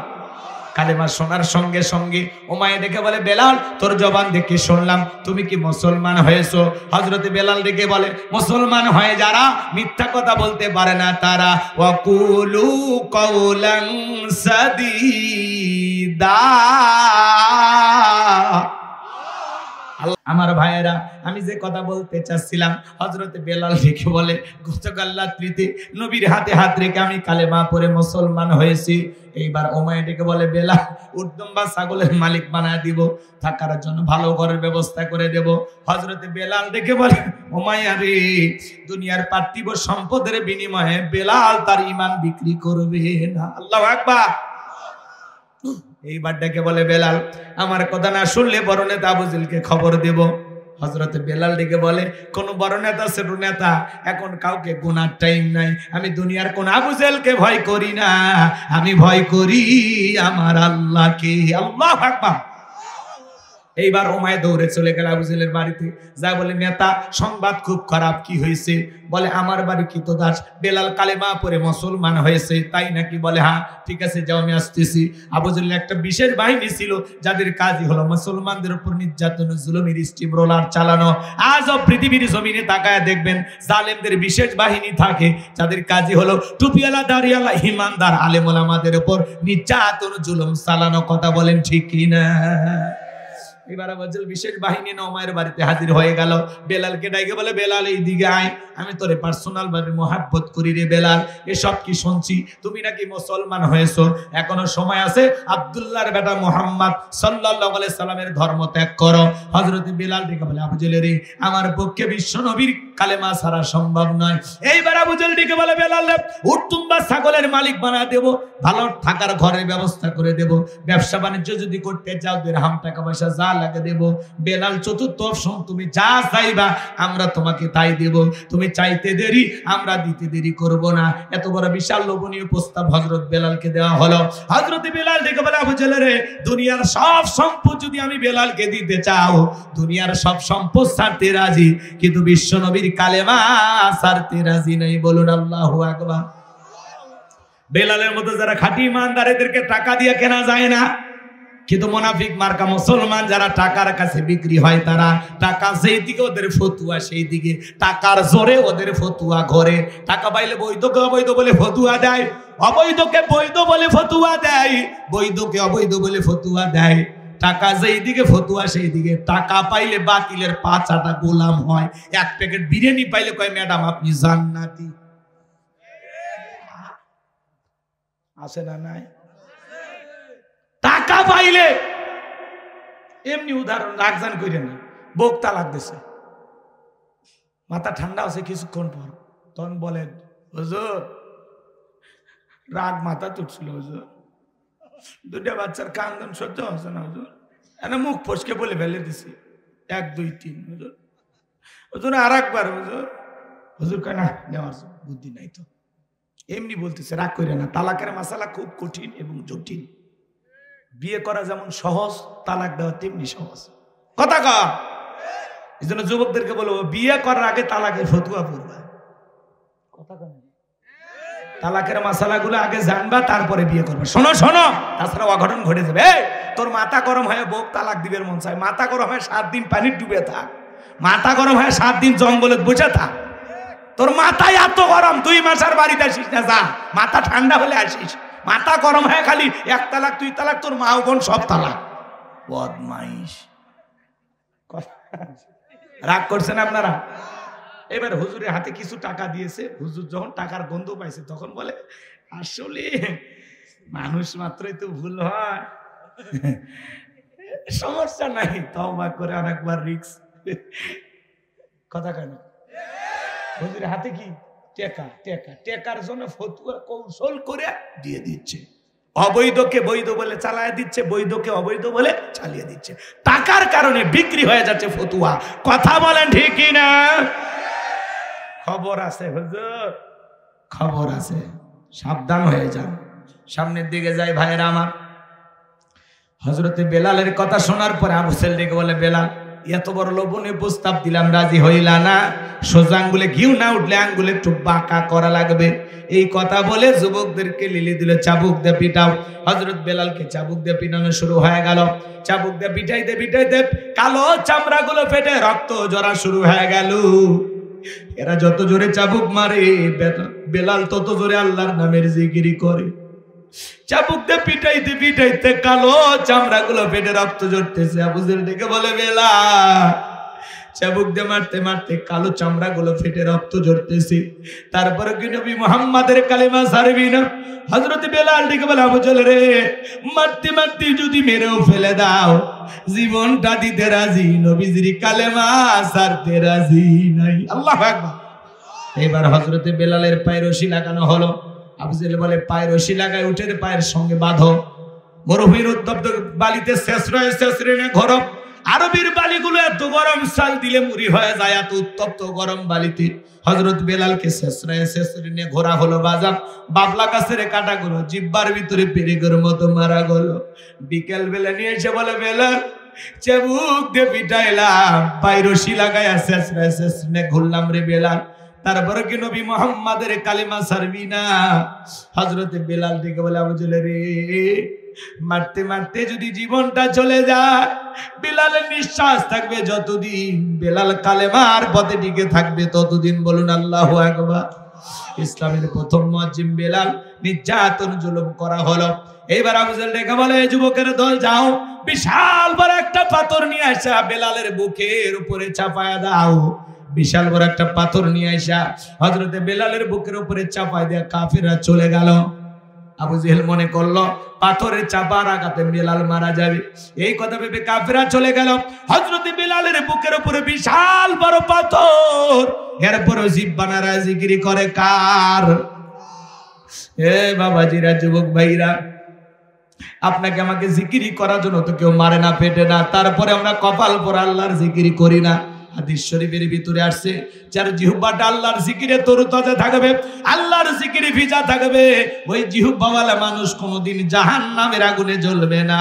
কালেমা শোনার সঙ্গে সঙ্গে উমাইয়া ডেকে বলে, বেলাল, তোর জবান দেখে শুনলাম তুমি কি মুসলমান হয়েছো? হযরতে বেলাল ডেকে বলে, মুসলমান হয়ে যারা মিথ্যা কথা বলতে পারে না তারা ওয়াকুলু কাওলান সাদীদা। আমার ভাইয়েরা, আমি যে কথা বলতে চাচ্ছিলাম, হযরতে বেলাল ডেকে বলে, গতকাল রাত্রিতে নবীর হাতে হাত রেখে আমি কালেমা পড়ে মুসলমান হয়েছি। এইবার উমাইয়া ডেকে বলে, বেলাল, উর্দুম্বা ছাগলের মালিক বানায় দিব, থাকার জন্য ভালো ঘরের ব্যবস্থা করে দেব। হযরতে বেলাল ডেকে বলে, উমাইয়া রে, দুনিয়ার পার্থিব সম্পদের বিনিময়ে বেলাল তার ঈমান বিক্রি করবে না। আল্লাহু আকবার। এইবার ডেকে বলে, বেলাল, আমার কথা না শুনলে বড় নেতা আবু জেহেলকে খবর দেব। হযরতে বেলাল ডেকে বলে, কোন বড় নেতা ছোট নেতা এখন কাউকে গুনার টাইম নাই। আমি দুনিয়ার কোন আবু জেহেলকে ভয় করি না, আমি ভয় করি আমার আল্লাহকে। আল্লাহু আকবার। এইবার উমাইয়া দৌড়ে চলে গেল আবু জেহেলের বাড়িতে, যা বলে, নেতা, সংবাদ খুব খারাপ। কি হয়েছে? বলে, আমার বাড়ি কৃতদাস বেলাল কালেমা পড়ে মুসলমান হয়েছে। তাই নাকি? বলে, হ্যাঁ, ঠিক আছে, যাও, আমি আসতেছি। আবু জেহেলের একটা বিশেষ বাহিনী ছিল যাদের কাজই হলো মুসলমানদের উপর নির্যাতন, জুলুমের স্টিম রোলার চালানো। আজও পৃথিবীর জমিনে তাকায় দেখবেন জালেমদের বিশেষ বাহিনী থাকে যাদের কাজই হলো টুপিওয়ালা, দাড়িওয়ালা, ঈমানদার আলেম ওলামাদের উপর নির্যাতন, জুলুম চালানো। কথা বলেন ঠিক কিনা? এবার আবু জেহেল বিশেষ বাহিনী নিয়ে উমাইয়ার বাড়িতে হাজির হয়ে গেল। বেলালকে ডাকে বলে, বেলাল, এই দিকে আয়, আমি তোরে পার্সোনাল ভাবে মহাব্বত করি রে বেলাল। এসব কি শুনছি তুমি নাকি মুসলমান হয়েছো, এখনো সময় আছে, আব্দুল্লাহর বেটা মুহাম্মদ সাল্লাল্লাহু আলাইহি সাল্লামের ধর্ম ত্যাগ করো। হযরত বেলাল ডেকে বলে, আবু জেহেল রে, আমার পক্ষে বিশ্ব নবীর কালেমা ছাড়া সম্ভব নয়। এইবার আবু জেহেল ডেকে বলে, বেলাল, উর্দুম্বা ছাগলের মালিক বানা দেব, ভালো থাকার ঘরের ব্যবস্থা করে দেব, ব্যবসা বাণিজ্য যদি করতে চাও দিরহাম টাকা পয়সা যা লাগে দেব। বেলাল, চতুর্থ অপশন, তুমি যা চাইবা আমরা তোমাকে তাই দেব, তুমি চাইতে দেরি, আমরা দিতে দেরি করব না। এত বড় বিশাল লোভনীয় প্রস্তাব হযরত বেলালকে দেওয়া হলো। হযরত বেলাল ডেকে বলে, আবু জেহেল রে, দুনিয়ার সব সম্পদ যদি আমি বেলালকে দিতে চাও, দুনিয়ার সব সম্পদ ছাড়তে রাজি, কিন্তু বিশ্ব নবীর কালেমা ছাড়তে রাজি নাই। বলুন আল্লাহু আকবার। বেলালের মতো যারা খাঁটি ইমানদার, এদেরকে টাকা দিয়ে কেনা যায় না, কিন্তু মুনাফিক মার্কা মুসলমান যারা টাকার কাছে বিক্রি হয়, তারা টাকা সেই দিকে ওদের ফতুয়া সেই দিকে, টাকার জোরে ওদের ফতুয়া ঘরে। টাকা পাইলে বৈধকে অবৈধ বলে ফতুয়া দেয়, অবৈধকে বৈধ বলে ফতুয়া দেয়, বৈধকে অবৈধ বলে ফতুয়া দেয়। টাকা যেই দিকে ফতুয়া সেই দিকে। টাকা পাইলে বাতিলের পাঁচাটা গোলাম হয়, এক প্যাকেট বিরিয়ানি পাইলে কয় ম্যাডাম আপনি জান্নাতি। আছে না নাই? টাকা পাইলে এমনি উদাহরণ রাখজান কইরে না, বউ তালাক দিছে, মাথা ঠান্ডা আছে কিছুক্ষণ পর, তখন বলেন হুজুর রাগ মাথা তুলছিল হুজুর, দুটা বাচ্চার কান্দন সহ্য হচ্ছে না হুজুর, এনে মুখ ফসকে বলে ফেলে দিছি 1 2 3 হুজুর। হুজুর আর একবার হুজুর, হুজুর কয় না নেওয়ার বুদ্ধি নাই তো, এমনি বলতেছে রাগ করে না। তালাকের মাসালা খুব কঠিন এবং জটিল। বিয়ে করা যেমন সহজ, তালাক দেওয়া তেমনি সহজ। কথা কর। এই জন্য যুবকদেরকে বলবো বিয়ে করার আগে তালাকের ফতুয়া পড়বা। কথা কর। তালাকের মাসালাগুলো আগে জানবা, তারপরে বিয়ে করবে। শোনো শোনো, তাছাড়া অঘটন ঘটে যাবে। তোর মাথা গরম হয়ে বউ তালাক দিবের মন চায়, মাথা গরম হয় 7 দিন পানি ডুবে থাক, মাথা গরম হয় 7 দিন জঙ্গলে বসে থাক। তোর মাথায় এত গরম 2 মাস আর বাড়িতে আসিস না, যা মাথা ঠান্ডা হলে আসিস। মাথা গরম হয় খালি 1 তালাক 2 তালাক, তোর মা বোন সব তালাক। বদমাইশ। রাগ করছেন আপনারা? এবার হুজুরের হাতে কিছু টাকা দিয়েছে, হুজুর যখন টাকার গন্ধ পাইছে তখন বলে আসলে মানুষ মাত্রই তো ভুল হয়, সমস্যা নাই, তওবা করে আরেকবার রিস্ক। কথা কেন? হুজুরের হাতে কি টাকা, টাকা টাকার জন্য ফতুয়া কৌশল করে দিয়ে দিচ্ছে। অবৈধকে বৈধ বলে চালায় দিচ্ছে, বৈধকে অবৈধ বলে চালিয়ে দিচ্ছে। টাকার কারণে বিক্রি হয়ে যাচ্ছে ফতুয়া। কথা বলেন ঠিক কি না? খবর আছে হুজুর, খবর আছে, সাবধান হয়ে যান। সামনের দিকে যাই ভাইয়েরা আমার। হযরতে বেলালের কথা শোনার পরে আবু সাইদ ডেকে বলে বেলাল এত বড় লোভনীয় প্রস্তাব দিলাম, রাজি হইলা না? সোজা আঙ্গুলে ঘিউ না উঠলে আঙ্গুলে একটু বাঁকা করা লাগবে। এই কথা বলে যুবকদেরকে লিলি দিল, চাবুক দিয়ে পিটাও। হযরত বেলালকে চাবুক দিয়ে পিটানো শুরু হয়ে গেল। চাবুক দিয়ে পিটাইতে পিটাইতে কালো চামড়াগুলো ফেটে রক্ত ঝরা শুরু হয়ে গেল। এরা যত জোরে চাবুক মারে বেলাল তত জোরে আল্লাহর নামের জিকির করে। চাবুক দিয়ে পিটাইতে পিটাইতে কালো চামড়াগুলো ফেটে রক্ত ঝরতেছে। আবু জেল ডেকে বলে বেলাল, চাবুক দিয়ে মারতে মারতে কালো চামড়াগুলো ফেটে রক্ত ঝরতেছে, তারপরে কি নবী মুহাম্মাদের কালেমা ছাড়বি না? হযরত বেলাল ডেকে বলে আবু জেল রে, মারতে মারতে যদি মেরেও ফেলে দাও জীবনটা দিতে রাজি, নবীজির কালেমা ছাড়তে রাজি নাই। আল্লাহু আকবার। এবার হযরত বেলালের পায়ে রশি লাগানো হলো। আবু জেল বলে পায়ে রশি লাগায় উঠে পায়ের সঙ্গে বাঁধো। মরুভূমির উত্তপ্ত বালিতে শেষরায় শেষরে ঘরম। আরবের বালিগুলো এত গরম, সাল দিলে মুড়ি হয়ে যায়, এত উত্তপ্ত গরম বালিতে হযরত বেলালকে শেষরায় শেষরে নিয়ে ঘোরা হলো। বাজার বাবলা গাছের কাটাগুলো জিব্বার ভিতরে পেরেকের মতো মারা গেল। বিকেল বেলা নিয়ে এসে বলে বেলাল চাবুক দিয়ে পিটাইলাম, পায়ে রশি লাগাইয়া শেষরায় শেষরে ঘুরলাম রে বেলাল, তারপরে কি নবী মুহাম্মাদের কালেমা ছাড়বি না? হযরতে বেলাল থেকে বলে আবু জেল রে, মারতে মারতে যদি জীবনটা চলে যায়, বেলালের নিঃশ্বাস থাকবে যতদিন, বেলাল কালেমার পথে টিকে থাকবে ততদিন। বলুন আল্লাহু আকবার। ইসলামের প্রথম মুয়াজ্জিন বেলাল, নির্যাতন জুলুম করা হলো। এইবার আবু জেল ডেকে বলে যুবকের দল যাও, বিশাল বড় একটা পাথর নিয়ে আসা বেলালের বুকের উপরে চাপায়া দাও। বিশাল বড় একটা পাথর নিয়ে আসা হযরতে বেলালের বুকের উপরে চাপায় দেয়া কাফেররা চলে গেল। আবু জেহেল মনে করলো পাথরের চাপার আঘাতে বেলাল মারা যাবে। এই কথা ভেবে কাফেররা চলে গেল। হযরতে বেলালের বুকের উপরে বিশাল বড় পাথর, এরপরও জিহ্বা নাড়ায় জিকির করে কার? এ বাবাজিরা, যুবক ভাইরা, আপনাকে আমাকে জিকিরি করার জন্য তো কেউ মারে না, পেটে না, তারপরে আমরা কপাল পরে আল্লাহর জিকিরি করি না। হাদিস শরীফের ভিতরে আসছে যার জিহ্বাটা আল্লাহর জিকিরে তরুতাজা থাকবে, আল্লাহর জিকিরে ভিজা থাকবে, ওই জিহ্বাওয়ালা মানুষ কোনোদিন জাহান্নামের আগুনে জ্বলবে না।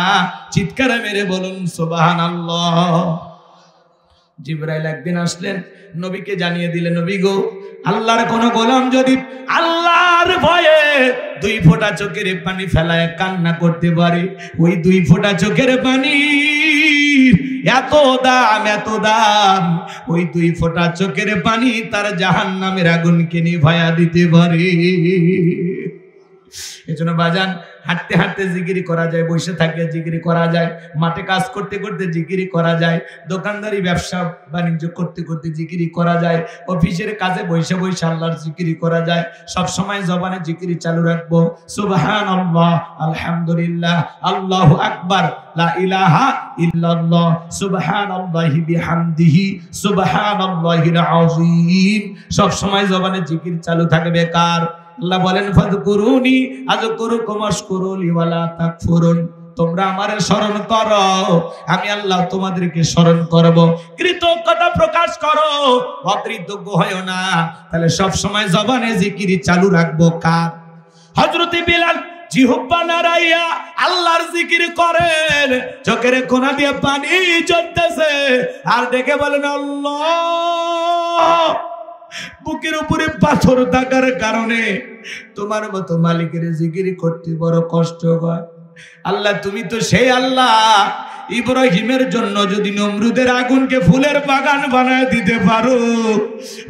চিৎকার মেরে বলুন সুবহানাল্লাহ। জিবরাইল একদিন আসলেন, নবীকে জানিয়ে দিলেন নবী গো, আল্লাহর কোন গোলাম যদি আল্লাহর ভয়ে 2 ফোঁটা চোখের পানি ফেলায় কান্না করতে পারে, ওই 2 ফোঁটা চোখের পানি এত দাম, এত দাম, ওই 2 ফোঁটা চোখের পানি তার জাহান্নামের আগুনকে নিভায়া দিতে পারে। এজন্য বাজান হাঁটতে হাঁটতে জিকিরি করা যায়, বসে থাকলে জিকিরি করা যায়, মাঠে কাজ করতে করতে জিকিরি করা যায়, দোকানদারি ব্যবসা বাণিজ্য করতে করতে জিকিরি করা যায়, অফিসের কাজে বসে বসে আল্লাহর জিকিরি করা যায়। সব সময় জবানে জিকিরি চালু রাখবো, সুবহানাল্লাহ, আলহামদুলিল্লাহ, আল্লাহু আকবার, লা ইলাহা ইল্লাল্লাহ, সুবহানাল্লাহি বিহামদিহি, সুবহানাল্লাহিল আযীম। সব সময় জবানে জিকির চালু থাকবে কার? আল্লাহ বলেন ফাযকুরুনি আযকুরুকুম ওয়াশকুরুলি ওয়ালা তাকফুরুন। তোমরা আমারে স্মরণ করো, আমি আল্লাহ তোমাদেরকে স্মরণ করব। কৃতজ্ঞতা প্রকাশ করো, অকৃতজ্ঞ হয়ো না। তাহলে সব সময় জবানে জিকির চালু রাখবো কার? হযরত বিলাল জিহ্বা নাড়াইয়া আল্লাহর জিকির করেন, চোখের কোনা দিয়ে পানি ঝরতেছে, আর দেখে বলেন আল্লাহ। বুকের উপরে পাথর থাকার কারণে তোমার মতো মালিকের জিকির করতে বড় কষ্ট হয়। আল্লাহ তুমি তো সেই আল্লাহ, ইব্রাহিমের জন্য যদি নমরুদের আগুনকে ফুলের বাগান বানায় দিতে পারো,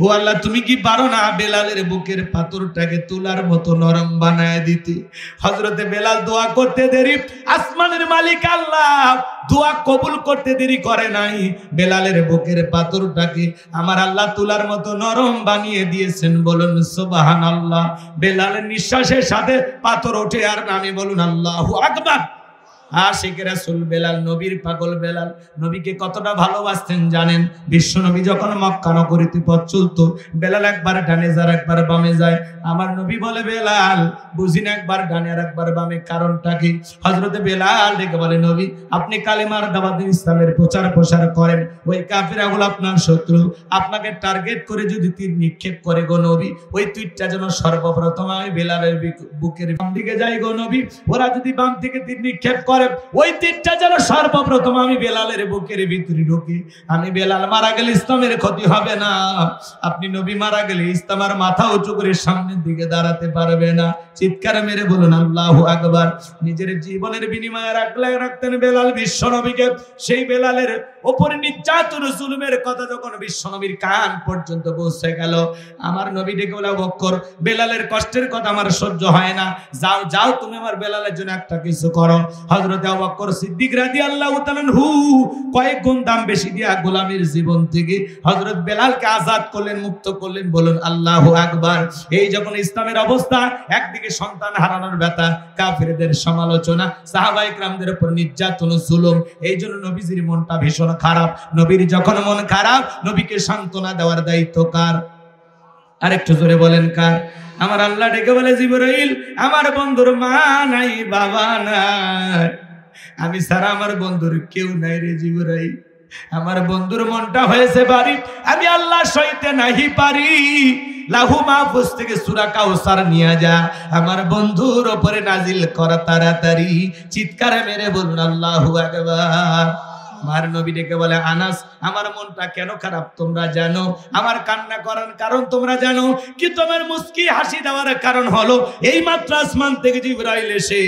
ও আল্লাহ তুমি কি পারো না বেলালের বুকের পাথরটাকে তুলার মতো নরম বানায় দিতে? হযরতে বেলাল দোয়া করতে দেরি, আসমানের মালিক আল্লাহ দোয়া কবুল করতে দেরি করে নাই। বেলালের বুকের পাথরটাকে আমার আল্লাহ তুলার মতো নরম বানিয়ে দিয়েছেন। বলুন সুবহানাল্লাহ। বেলালের নিঃশ্বাসের সাথে পাথর ওঠে, আর নামে বলুন আল্লাহু আকবার। আশিক রাসূল বেলাল, নবীর পাগল বেলাল, নবীকে কতটা ভালোবাসতেন জানেন? বিশ্ব নবী যখন মক্কা নগরীতে পথ চলতো, বেলাল একবার ডানে যায় একবার বামে যায়। আমার নবী বলে বেলাল বুঝিনা একবার ডানে আর একবার বামে, কারণটা কি? হযরতে বেলাল ডেকে বলে নবী আপনি কালেমার দাওয়াত ইসলামের প্রচার প্রসার করেন, ওই কাফিরগুলো আপনার শত্রু, আপনাকে টার্গেট করে যদি তীর নিক্ষেপ করে গো নবী, ওই তীরটা যেন সর্বপ্রথম আমি বেলালের বুকের বাম দিকে যাই গো নবী। ওরা যদি বাম দিকে তীর নিক্ষেপ করে, ওই তীরটা যেন সর্বপ্রথম আমি বেলালের বুকের ভিতরে ঢুকি। আমি বেলাল মারা গেলে ইসলামের ক্ষতি হবে না, আপনি নবী মারা গেলে ইসলামের মাথা উঁচু করে সামনের দিকে দাঁড়াতে পারবে না। চিৎকার মেরে বলুন আল্লাহু আকবার। নিজের জীবনের বিনিময়ে রাখতেন বেলাল বিশ্ব নবীকে। সেই বেলালের উপরে নির্যাতন জুলুমের কথা যখন বিশ্ব নবীর কান পর্যন্ত পৌঁছে গেল, আমার নবী ডেকে বলে বক্কর বেলালের কষ্টের কথা আমার সহ্য হয় না, যাও যাও তুমি আমার বেলালের জন্য একটা কিছু করো। হযরত আবু বকর সিদ্দিক রাদিয়াল্লাহু তাআলা আনহু কয়েক গুণ দাম বেশি দিয়া গোলামের জীবন থেকে হযরত বেলালকে আজাদ করলেন, মুক্ত করলেন। বলুন আল্লাহু আকবার। এই যখন ইসলামের অবস্থা, একদিকে সন্তান হারানোর ব্যথা, কাফিরদের সমালোচনা, সাহাবায়ে কেরামদের উপর নির্যাতন জুলুম, এই জন্য নবীজির মনটা ভীষণ খারাপ। নবীর যখন মন খারাপ, নবীকে সান্ত্বনা দেওয়ার দায়িত্ব কার? আরেকটু জোরে বলেন কার? আমার আল্লাহ ডেকে বলে জিবরাইল আমার বন্ধুর মা নাই বাবা নাই, আমি ছাড়া আমার বন্ধুর কেউ নাই রে জিবরাইল। আমার বন্ধুর মনটা হয়েছে বাড়ি, আমি আল্লাহ সইতে নাহি পারি। লাহু মাহফুজ থেকে সূরা কাউসার নিয়ে যা, আমার বন্ধুর উপরে নাজিল কর তাড়াতাড়ি। চিৎকার মেরে বলুন আল্লাহু আকবার। আমার নবী ডেকে বলে আনাস আমার মনটা কেন খারাপ তোমরা জানো, আমার কান্না করার কারণ তোমরা জানো কি? তোমার মুস্কি হাসি দেওয়ার কারণ হলো এই মাত্র আসমান থেকে জিবরাইল এসে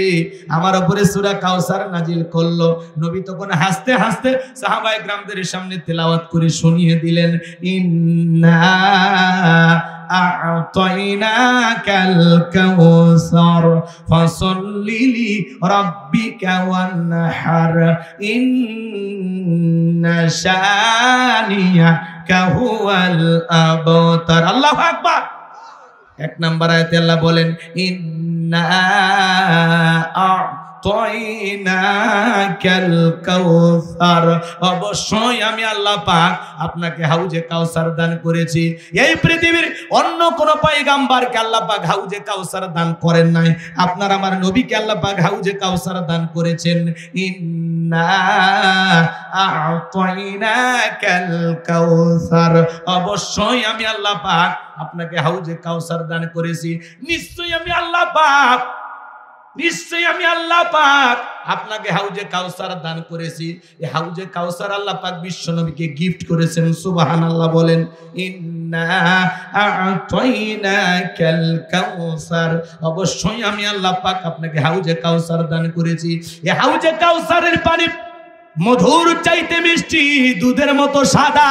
আমার উপরে সূরা কাউসার নাজিল করলো। নবী তখন হাসতে হাসতে সাহাবায়ে কেরামদের সামনে তেলাওয়াত করে শুনিয়ে দিলেন, ইন্না আ'তাইনাকাল কাউসার ফাসাল্লি লিরাব্বিকা ওয়ানহার ইন্না শানিয়াকা হুয়াল আবতার। আল্লাহু আকবার। এক নাম্বার আয়াতে আল্লাহ বলেন ইন্না আ'তাইনাকাল কাউসার, অবশ্যই আমি আল্লাহ পাক আপনাকে হাউজে কাউসার দান করেছি। এই পৃথিবীর অন্য কোন পয়গম্বরকে আল্লাহ পাক হাউজে কাউসার দান করেন নাই, আপনার আমার নবীকে আল্লাহ পাক হাউজে কাউসার দান করেছেন। ইন্না আ'তাইনাকাল কাউসার, অবশ্যই আমি আল্লাহ পাক আপনাকে হাউজে কাউসার দান করেছি। নিশ্চয়ই আমি আল্লাহ পাক, নিশ্চয়ই আমি আল্লাহ পাক আপনাকে হাউজে কাউসার দান করেছি। এই হাউজে কাউসার আল্লাহ পাক বিশ্ব নবীকে গিফট করেছেন। সুবহানাল্লাহ বলেন ইন্না আ'তাইনাকাল কাউসার, অবশ্যই আমি আল্লাহ পাক আপনাকে হাউজে কাউসার দান করেছি। এই হাউজে কাউসারের পানি মধুর চাইতে মিষ্টি, দুধের মতো সাদা,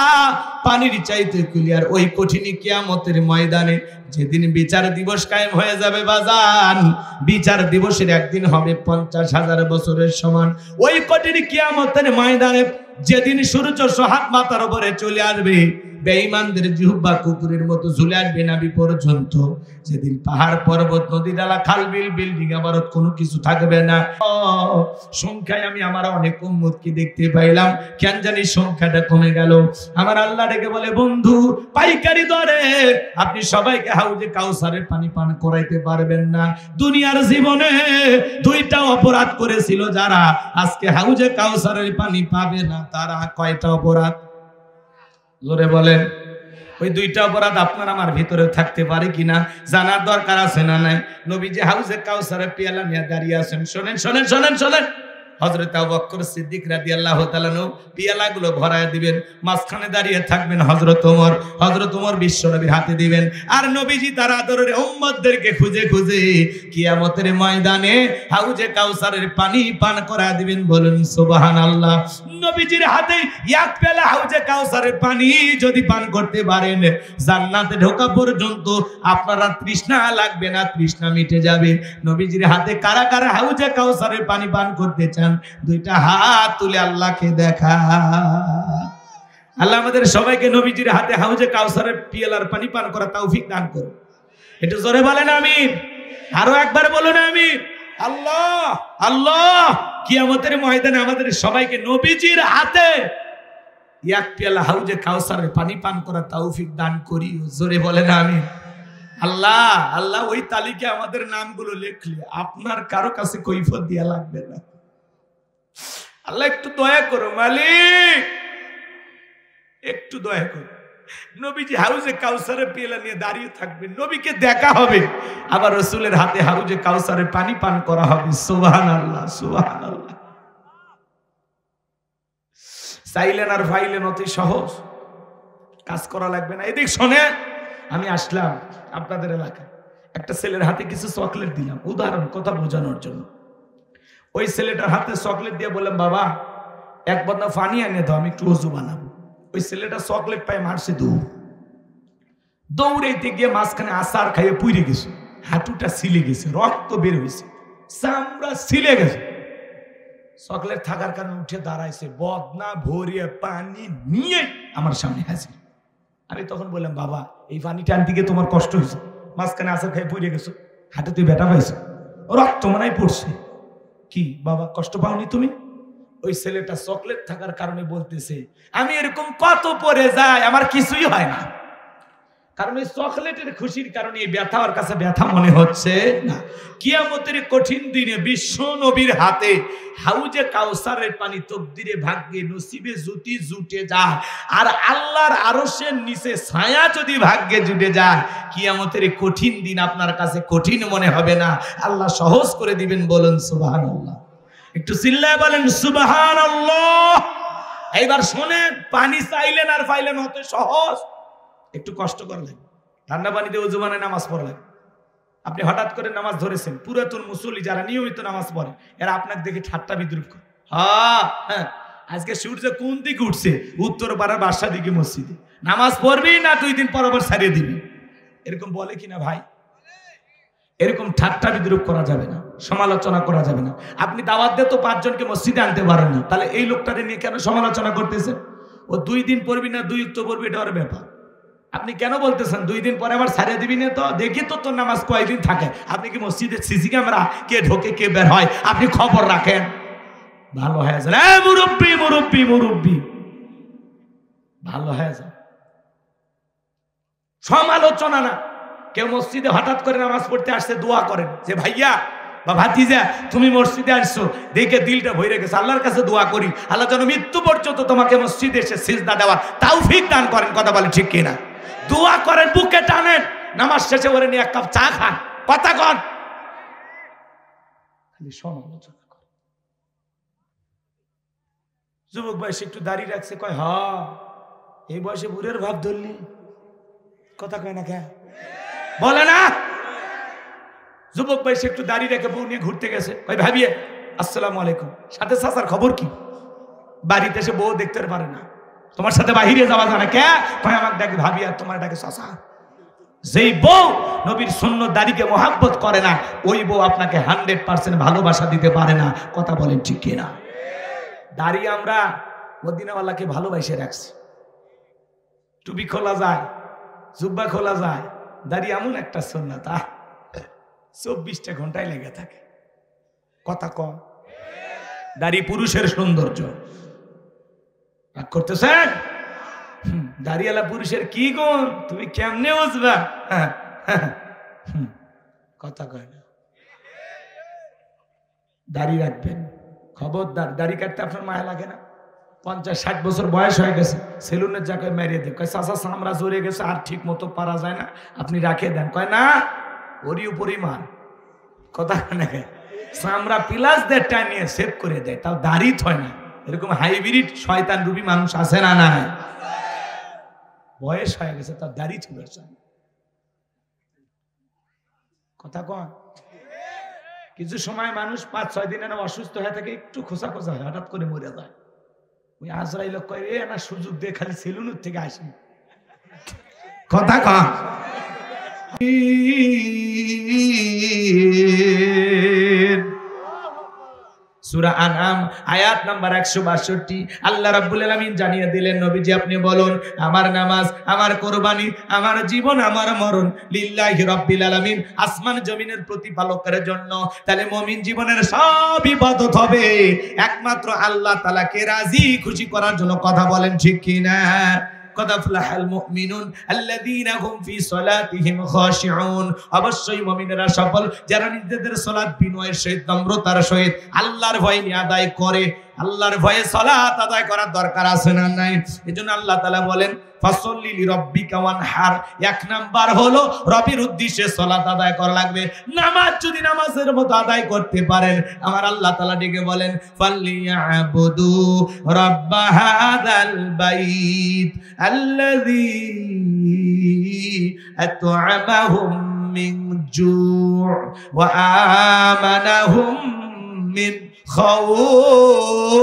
পানির চাইতে ক্লিয়ার। ওই কঠিন কিয়ামতের ময়দানে যেদিন বিচার দিবস কায়েম হয়ে যাবে বাজান, বিচার দিবসের একদিন হবে 50,000 বছরের সমান। ওই কঠিন কিয়ামতের ময়দানে যেদিন সূর্য হাত মাথার উপরে চলে আসবে, বেঈমানদের জিহ্বা কুকুরের মতো ঝুলে আসবে নাভি পর্যন্ত। যেদিন পাহাড় পর্বত নদী নালা খাল বিল বিল্ডিং আবারত কোনো কিছু থাকবে না। সংখ্যায় আমি আমার অনেক উম্মতকে দেখতে পাইলাম, কেন জানি সংখ্যাটা কমে গেল। আমার আল্লাহ ডেকে বলে, বন্ধু পাইকারি দরে আপনি সবাইকে হাউজে কাউসারের পানি পান করাইতে পারবেন না। দুনিয়ার জীবনে 2টা অপরাধ করেছিল যারা, আজকে হাউজে কাউসারের পানি পাবে না তারা কয়টা অপরাধ? জোরে বলেন। ওই 2টা অপরাধ আপনার আমার ভিতরে থাকতে পারে কিনা জানার দরকার আছে না নাই? নবীজি হাউজে কাউসারের পেয়ালা নিয়ে দাঁড়িয়ে আছেন। শোনেন শোনেন শোনেন শোনেন। হযরত আবু বকর সিদ্দিক রাদিয়াল্লাহু তাআলা পিয়ালাগুলো ভরায় দিবেন, মাঝখানে দাঁড়িয়ে থাকবেন হযরত ওমর। হযরত ওমর বিশ্বনবীর হাতে দিবেন, আর নবীজি তার আদরের উম্মতদেরকে খুঁজে খুঁজে কিয়ামতের ময়দানে হাউজে কাউসারের পানি পান করায় দিবেন। বলুন সুবহানাল্লাহ। নবীজির হাতে এক পেয়ালা হাউজে কাউসারের পানি যদি পান করতে পারেন, জান্নাতে ঢোকা পর্যন্ত আপনারা তৃষ্ণা লাগবে না, তৃষ্ণা মিটে যাবে। নবীজির হাতে কারা কারা হাউজে কাউসারের পানি পান করতে চান? 2টা হাত তুলে আল্লাহকে দেখা। আল্লাহ আমাদের সবাইকে নবীজির হাতে হাউজে কাউসারের পিয়ালার পানি পান করা তৌফিক দান করুন। একটু জোরে বলেন আমিন। আরো একবার বলুন আমিন। আল্লাহ আল্লাহ কিয়ামতের ময়দানে আমাদের সবাইকে নবীজির হাতে এক পেয়ালা হাউজে কাউসারের পানি পান করা তৌফিক দান করিও। জোরে বলেন আমিন। আল্লাহ আল্লাহ ওই তালিকায় আমাদের নামগুলো লিখলে আপনার কারো কাছে কৈফিয়ত দেয়া লাগবে না। আল্লাহ একটু দয়া করো মালিক, একটু দয়া করো। নবীজি হাউজে কাউসারের পেয়ালা নিয়ে দাঁড়িয়ে থাকবেন, নবীকে দেখা হবে, আবার রাসূলের হাতে হাউজে কাউসারের পানি পান করা হবে। সুবহানাল্লাহ সুবহানাল্লাহ। চাইলেন আর ফাইলেন অতি সহজ, কাজ করা লাগবে না। এদিক শোনেন, আমি আসলাম আপনাদের এলাকায়, একটা ছেলের হাতে কিছু চকলেট দিলাম, উদাহরণ কথা বোঝানোর জন্য। ওই ছেলেটার হাতে চকলেট দিয়ে বললাম, বাবা এক বদনা পানি এনে দাও, আমি একটু ওযু বানাবো। ওই ছেলেটা চকলেট পায় মারছে দৌড়, দৌড়াইতে গিয়ে মাঝখানে আচার খাইয়ে পুড়ে গেছে, হাঁটুটা ছিলে গেছে, রক্ত বের হয়েছে, চামড়া ছিলে গেছে। চকলেট থাকার কারণে উঠে দাঁড়াইছে, বদনা ভরিয়ে পানি নিয়ে আমার সামনে হাজির। আমি তখন বললাম, বাবা এই পানিটা আনতে গিয়ে তোমার কষ্ট হয়েছে, মাঝখানে আচার খাইয়ে পুড়ে গেছো, হাতে তুই ব্যথা পাইছো, রক্ত মনে পড়ছে, কি বাবা কষ্ট পাওনি তুমি? ওই ছেলেটা চকলেট থাকার কারণে বলতেছে, আমি এরকম কত পরে যাই, আমার কিছুই হয় না। কারণ এই চকলেটের খুশির কারণে এই ব্যথা ওর কাছে ব্যথা মনে হচ্ছে না। কিয়ামতের কঠিন দিনে বিশ্ব নবীর হাতে হাউজে কাউসারের পানি তকদিরে ভাগ্যে নসিবে জুতি জুটে যায়, আর আল্লাহর আরশের নিচে ছায়া যদি ভাগ্যে জুটে যায়, কিয়ামতের কঠিন দিন আপনার কাছে কঠিন মনে হবে না, আল্লাহ সহজ করে দিবেন। বলুন সুবহানাল্লাহ। একটু চিল্লায় বলেন সুবহানাল্লাহ। এইবার শোনেন, পানি চাইলেন আর পাইলেন হতে সহজ, একটু কষ্ট করা লাগে। ঠান্ডা পানিতে ওযু বানায় নামাজ পড়া লাগে। আপনি হঠাৎ করে নামাজ ধরেছেন, পুরাতন মুসল্লি যারা নিয়মিত নামাজ পড়ে এরা আপনাকে দেখে ঠাট্টা বিদ্রুপ করে, হ্যাঁ আজকে সূর্য কোন দিকে উঠছে, উত্তর পাড়ার বাসা দিকে মসজিদে নামাজ পড়বি না 2 দিন পর আবার ছাড়িয়ে দিবি, এরকম বলে কিনা ভাই? এরকম ঠাট্টা বিদ্রুপ করা যাবে না, সমালোচনা করা যাবে না। আপনি দাওয়াত দিয়ে তো 5 জনকে মসজিদে আনতে পারেন না, তাহলে এই লোকটাকে নিয়ে কেন সমালোচনা করতেছেন? ও 2 দিন পড়বি না 2 উক্ত পড়বি, এটা ওর ব্যাপার। আপনি কেন বলতেছেন 2 দিন পরে আবার ছাড়িয়ে দিবি না? তো দেখি তো তোর নামাজ কয়দিন থাকে। আপনি কি মসজিদে সিসি ক্যামেরা কে ঢোকে কে বের হয় আপনি খবর রাখেন? ভালো হয়ে যান মুরব্বি মুরব্বি মুরব্বি, ভালো হয়ে যান। সমালোচনা না। কেউ মসজিদে হঠাৎ করে নামাজ পড়তে আসছে, দোয়া করেন যে ভাইয়া বা ভাতিজা তুমি মসজিদে আসছো, দেখে দিলটা ভরে গেছে, আল্লাহর কাছে দোয়া করি আল্লাহ যেন মৃত্যু পর্যন্ত তোমাকে মসজিদে এসে সিজদা দেওয়ার তৌফিক দান করেন। কথা বলে ঠিক কিনা? দোয়া করেন, বুকে টানেন, নামাজ শেষে ওরে নিয়ে 1 কাপ চা খান, কথা কন, খালি সমালোচনা করেন। যুবক বয়সে একটু দাড়ি রাখছে, কয় হ্যাঁ এই বয়সে বুড়ের ভাব ধরলি, কথা কয় না কে বলে না? যুবক বয়সে একটু দাড়ি রেখে বউ নিয়ে ঘুরতে গেছে, কয় ভাবিয়ে আসসালামু আলাইকুম, সাথে চাচার খবর কি? বাড়িতে এসে বউ দেখতে পারে না, তোমার সাথে বাহিরে যাওয়া যায় না। কে কয় আমাকে ডাকে ভাবি আর তোমার ডাকে চাচা। যেই বউ নবীর সুন্নত দাড়িকে মহাব্বত করে না, ওই বউ আপনাকে 100% ভালোবাসা দিতে পারে না। কথা বলেন ঠিক কিনা? দাড়ি আমরা মদিনাওয়ালাকে ভালোবাসে রাখছি। টুপি খোলা যায়, জুব্বা খোলা যায়, দাড়ি এমন একটা সুন্নাত 24টা ঘন্টায় লেগে থাকে। কথা কম। দাড়ি পুরুষের সৌন্দর্য। রাগ করতেছেন? দাড়িওয়ালা পুরুষের কি গুণ তুমি কেমনে বুঝবা? কথা কয় না। দাড়ি রাখবেন, খবরদার। দাড়ি কাটতে আপনার মায়া লাগে না? 50-60 বছর বয়স হয়ে গেছে, সেলুনের জায়গায় মেরিয়ে দেয়, কয় চাচা চামড়া জড়িয়ে গেছে আর ঠিক মতো পারা যায় না, আপনি রাখিয়ে দেন। কয় না, ওরই উপরই মার। কথা না, চামড়া প্লাস দেড় টানিয়ে সেভ করে দেয়, তাও দাড়ি হয় না। এরকম হাইব্রিড শয়তান রূপী মানুষ আছে না? নাই। বয়স হয়ে গেছে তার দাড়ি চলে যায়। কথা কন। কিছু সময় মানুষ 5-6 দিন অসুস্থ হয়ে থাকে, একটু খোসা খোসা হয়, হঠাৎ করে মরে যায়। ওই আজরাইল কয় এ না সুযোগ দিয়ে খালি সেলুনের থেকে আসি। কথা কন। সূরা আনআম আয়াত নাম্বার 162 আল্লাহ রাব্বুল আলামিন জানিয়ে দিলেন, নবীজি আপনি বলুন, আমার নামাজ, আমার কুরবানি, আমার জীবন, আমার মরণ লিল্লাহি রাব্বিল আলামিন, আসমান জমিনের প্রতিপালকের জন্য। তাহলে মুমিন জীবনের সব ইবাদত হবে একমাত্র আল্লাহ তাআলাকে রাজি খুশি করার জন্য। কথা বলেন ঠিক কি না? قد أفلح المؤمنون الذين هم في صلاتهم خاشعون। অবশ্যই মুমিনেরা সফল যারা নিজেদের সালাত বিনয়ের সহিত, নম্রতার সহিত আল্লাহর ভয় নিয়ে আদায় করে। আল্লাহর ভয়ে সালাত আদায় করার দরকার আছে না নাই? এজন্য আল্লাহ তাআলা বলেন ফাসল্লি লিরাব্বিকা ওয়ানহার। এক নাম্বার হলো রবের উদ্দেশ্যে সালাত আদায় করা লাগবে। নামাজ যদি নামাজের মতো আদায় করতে পারেন, আমার আল্লাহ তাআলা ডেকে বলেন ফালইয়াবুদু রাব্বা হাযাল বাইত আল্লাযী আত'আমাহুম মিন জু' ওয়া আমানাহুম মিন খাউফ।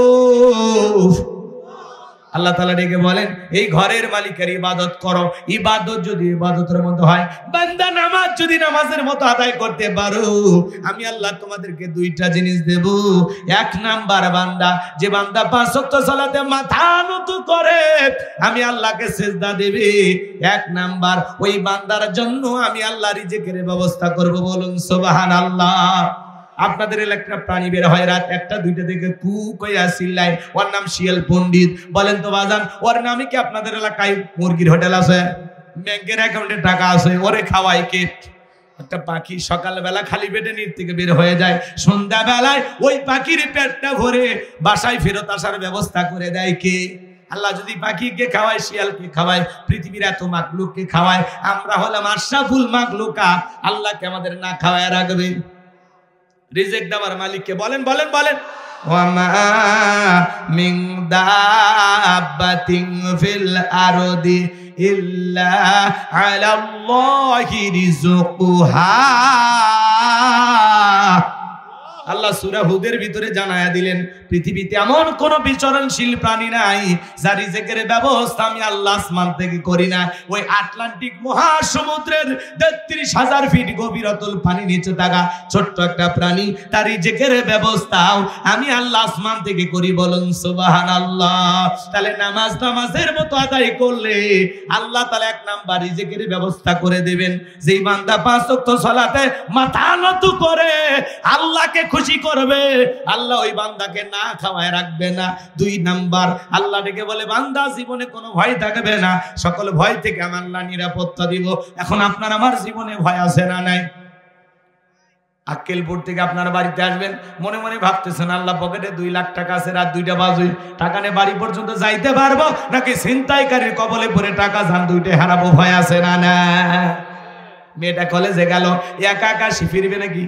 আল্লাহ তাআলা ডেকে বলেন এই ঘরের মালিকের ইবাদত করো। ইবাদত যদি ইবাদতের মতো হয়, বান্দা নামাজ যদি নামাজের মতো আদায় করতে পারো, আমি আল্লাহ তোমাদেরকে 2টা জিনিস দেব। এক নাম্বার, বান্দা যে বান্দা 5 ওয়াক্ত সালাতে মাথা নত করে আমি আল্লাহকে সিজদা দেবে, এক নাম্বার ওই বান্দার জন্য আমি আল্লাহ রিজিকের ব্যবস্থা করব। বলুন সুবহানাল্লাহ। আপনাদের এলাকার প্রাণী বের হয় রাত 1টা-2টা থেকে কু কইয়া চিল্লায়, ওর নাম শিয়াল পণ্ডিত। বলেন তো বাজান, ওর নামে কি আপনাদের এলাকায় মুরগির হোটেল আছে? ব্যাংকের অ্যাকাউন্টে টাকা আছে, ওরে খাওয়ায় কে? একটা পাখি সকালবেলা খালি পেটে নিচ থেকে বের হয়ে যায়, সন্ধ্যাবেলায় ওই পাখির পেটটা ভরে বাসায় ফেরত আসার ব্যবস্থা করে দেয় কে? আল্লাহ যদি পাখিকে খাওয়ায়, শিয়ালকে খাওয়ায়, পৃথিবীর এত মাখলুককে খাওয়ায়, আমরা হলাম আশরাফুল মাখলুকা, আল্লাহকে আমাদের না খাওয়ায় রাখবে? রিজিক দেওয়ার মালিককে বলেন বলেন বলেন। ওয়ামা মিন দাব্বাতিন ফিল আরদি ইল্লা আলাল্লাহি রিজকুহা। আল্লাহ সূরা হুদের ভিতরে জানায়া দিলেন পৃথিবীতে এমন কোন বিচরণশীল প্রাণী নাই যার রিজিকের ব্যবস্থা আমি আল্লাহ আসমান থেকে করি না। ওই আটলান্টিক মহাসমুদ্রের ৩৩,০০০ ফিট গভীর অতল পানি নিচে থাকা ছোট্ট একটা প্রাণী, তার রিজিকের ব্যবস্থাও আমি আল্লাহ আসমান থেকে করি। বলুন সুবহানাল্লাহ। তাহলে নামাজের মতো আদায় করলে আল্লাহ তাআলা 1 নাম্বার রিজিকের ব্যবস্থা করে দিবেন। যেই বান্দা 5 ওয়াক্ত সালাতে মাথা নত করে আল্লাহকে খুশি করবে, আল্লাহ ওই বান্দাকে না খাওয়ায় রাখবে না। 2 নাম্বার, আল্লাহ ডেকে বলে বান্দা জীবনে কোনো ভয় থাকবে না, সকল ভয় থেকে আমি আল্লাহ নিরাপত্তা দিব। এখন আপনার আমার জীবনে ভয় আছে না নাই? আক্কেলপুর থেকে আপনার বাড়িতে আসবেন, মনে মনে ভাবতেছেন আল্লাহ পকেটে 2 লাখ টাকা আছে, রাত 2টা বাজে, টাকা নিয়ে বাড়ি পর্যন্ত যাইতে পারবো নাকি ছিনতাইকারীর কবলে পড়ে টাকা জান 2টা হারাবো? ভয় আছে না না? মেয়েটা কলেজে গেল, একা একা ফিরবে নাকি?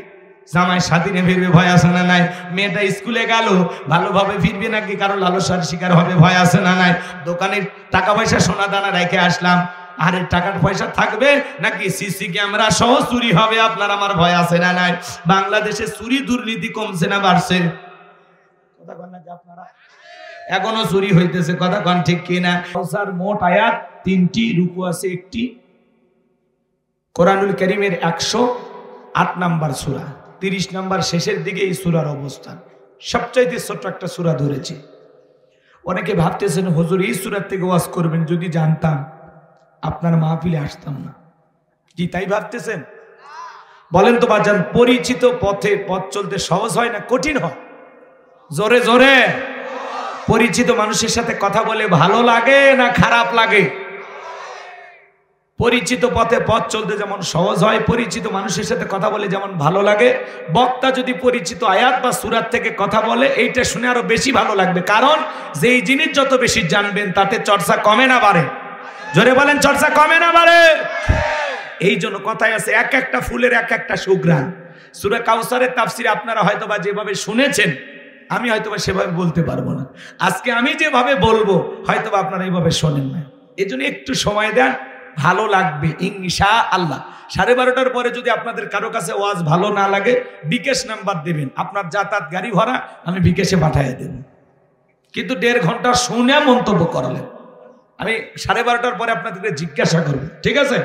জামাই সাথী নিয়ে ফিরবে? ভয় আছে না নাই? মেয়েটা স্কুলে গেল, ভালোভাবে ফিরবে নাকি কারো লালসার শিকার হবে? ভয় আছে না নাই? দোকানের টাকা পয়সা সোনা দানা রেখে আসলাম, আরে টাকার পয়সা থাকবে নাকি সিসি ক্যামেরা সহ চুরি হবে? আপনার আমার ভয় আছে না নাই? বাংলাদেশে চুরি দুর্নীতি কমছে না বাড়ছে? কথা বলেন নাকি আপনারা? এখনো চুরি হইতেছে, কথা কোন ঠিক কিনা? কাউসার মোট আয়াত 3টি, রুকু আছে 1টি। কোরআনুল কারীমের 108 নম্বর সূরা, 30 নম্বর শেষের দিকে এই সূরার অবস্থান। সবচাইতে ছোট্ট একটা সূরা ধরেছি। অনেকে ভাবতেছেন হুজুর এই সূরার থেকে ওয়াজ করবেন, যদি জানতাম আপনার মাহফিলে আসতাম না। কি তাই ভাবতেছেন? বলেন তো বাজান, পরিচিত পথে পথ চলতে সহজ হয় না কঠিন হয়? জোরে জোরে। পরিচিত মানুষের সাথে কথা বলে ভালো লাগে না খারাপ লাগে? পরিচিত পথে পথ চলতে যেমন সহজ হয়, পরিচিত মানুষের সাথে কথা বলে যেমন ভালো লাগে। বক্তা যদি পরিচিত আয়াত বা সূরাত থেকে কথা বলে, এইটা শুনে আরো বেশি ভালো লাগবে। কারণ যেই জিনিস যত বেশি জানবেন তাতে চর্চা কমে না বাড়ে? জোরে বলেন, চর্চা কমে না বাড়ে? এই জন্য কথায় আছে, এক একটা ফুলের এক একটা সুঘ্রাণ। সূরা কাউসারের তাফসীর আপনারা হয়তোবা যেভাবে শুনেছেন, আমি হয়তোবা সেভাবে বলতে পারবো না। আজকে আমি যেভাবে বলবো হয়তোবা আপনারা এইভাবে শোনেন না। এই জন্য একটু সময় দেন, ভালো লাগবে ইনশাআল্লাহ। 12:30টার পরে যদি আপনাদের কারো কাছে ওয়াজ ভালো না লাগে, বিকাশ নাম্বার দেবেন, আপনার যাতায়াত গাড়ি ভাড়া আমি বিকাশে পাঠিয়ে দেব। কিন্তু 1.5 ঘন্টা শুনে মন্তব্য করলেন, আমি 12:30টার পরে আপনাদেরকে জিজ্ঞাসা করব, ঠিক আছে?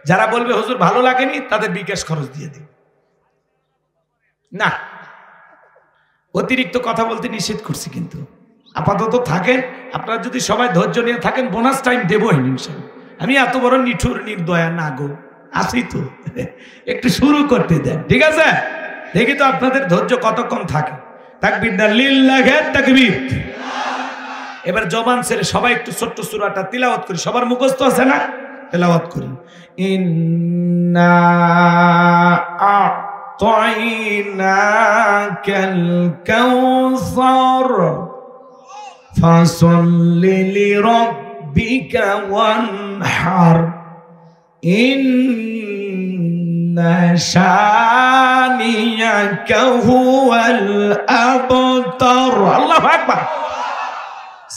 যারা বলবে হুজুর ভালো লাগেনি, তাদের বিকাশ খরচ দিয়ে দিন। না, অতিরিক্ত কথা বলতে নিষেধ করছি, কিন্তু আপাতত থাকেন। আপনারা যদি সবাই ধৈর্য নিয়ে থাকেন, বোনাস টাইম দেবই ইনশাআল্লাহ। আমি এত বড় নিঠুর নির্দয়া না গো, আসি তো, একটু শুরু করতে দেন, ঠিক আছে? দেখি তো আপনাদের ধৈর্য কতক্ষণ থাকে। তাকবীর না, লিল্লাহি তাকবীর। এবার জবান ছেড়ে সবাই একটু ছোট্ট সূরাটা তিলাওয়াত করি। সবার মুখস্থ আছে না? তেলাওয়াত করি। ইন্না আ'তাইনাকাল কাউসার ফাসাল্লি লিরাব্বিকা ওয়ানহার ইন্না শানিয়াকা হুয়াল আবতার। আল্লাহু আকবার।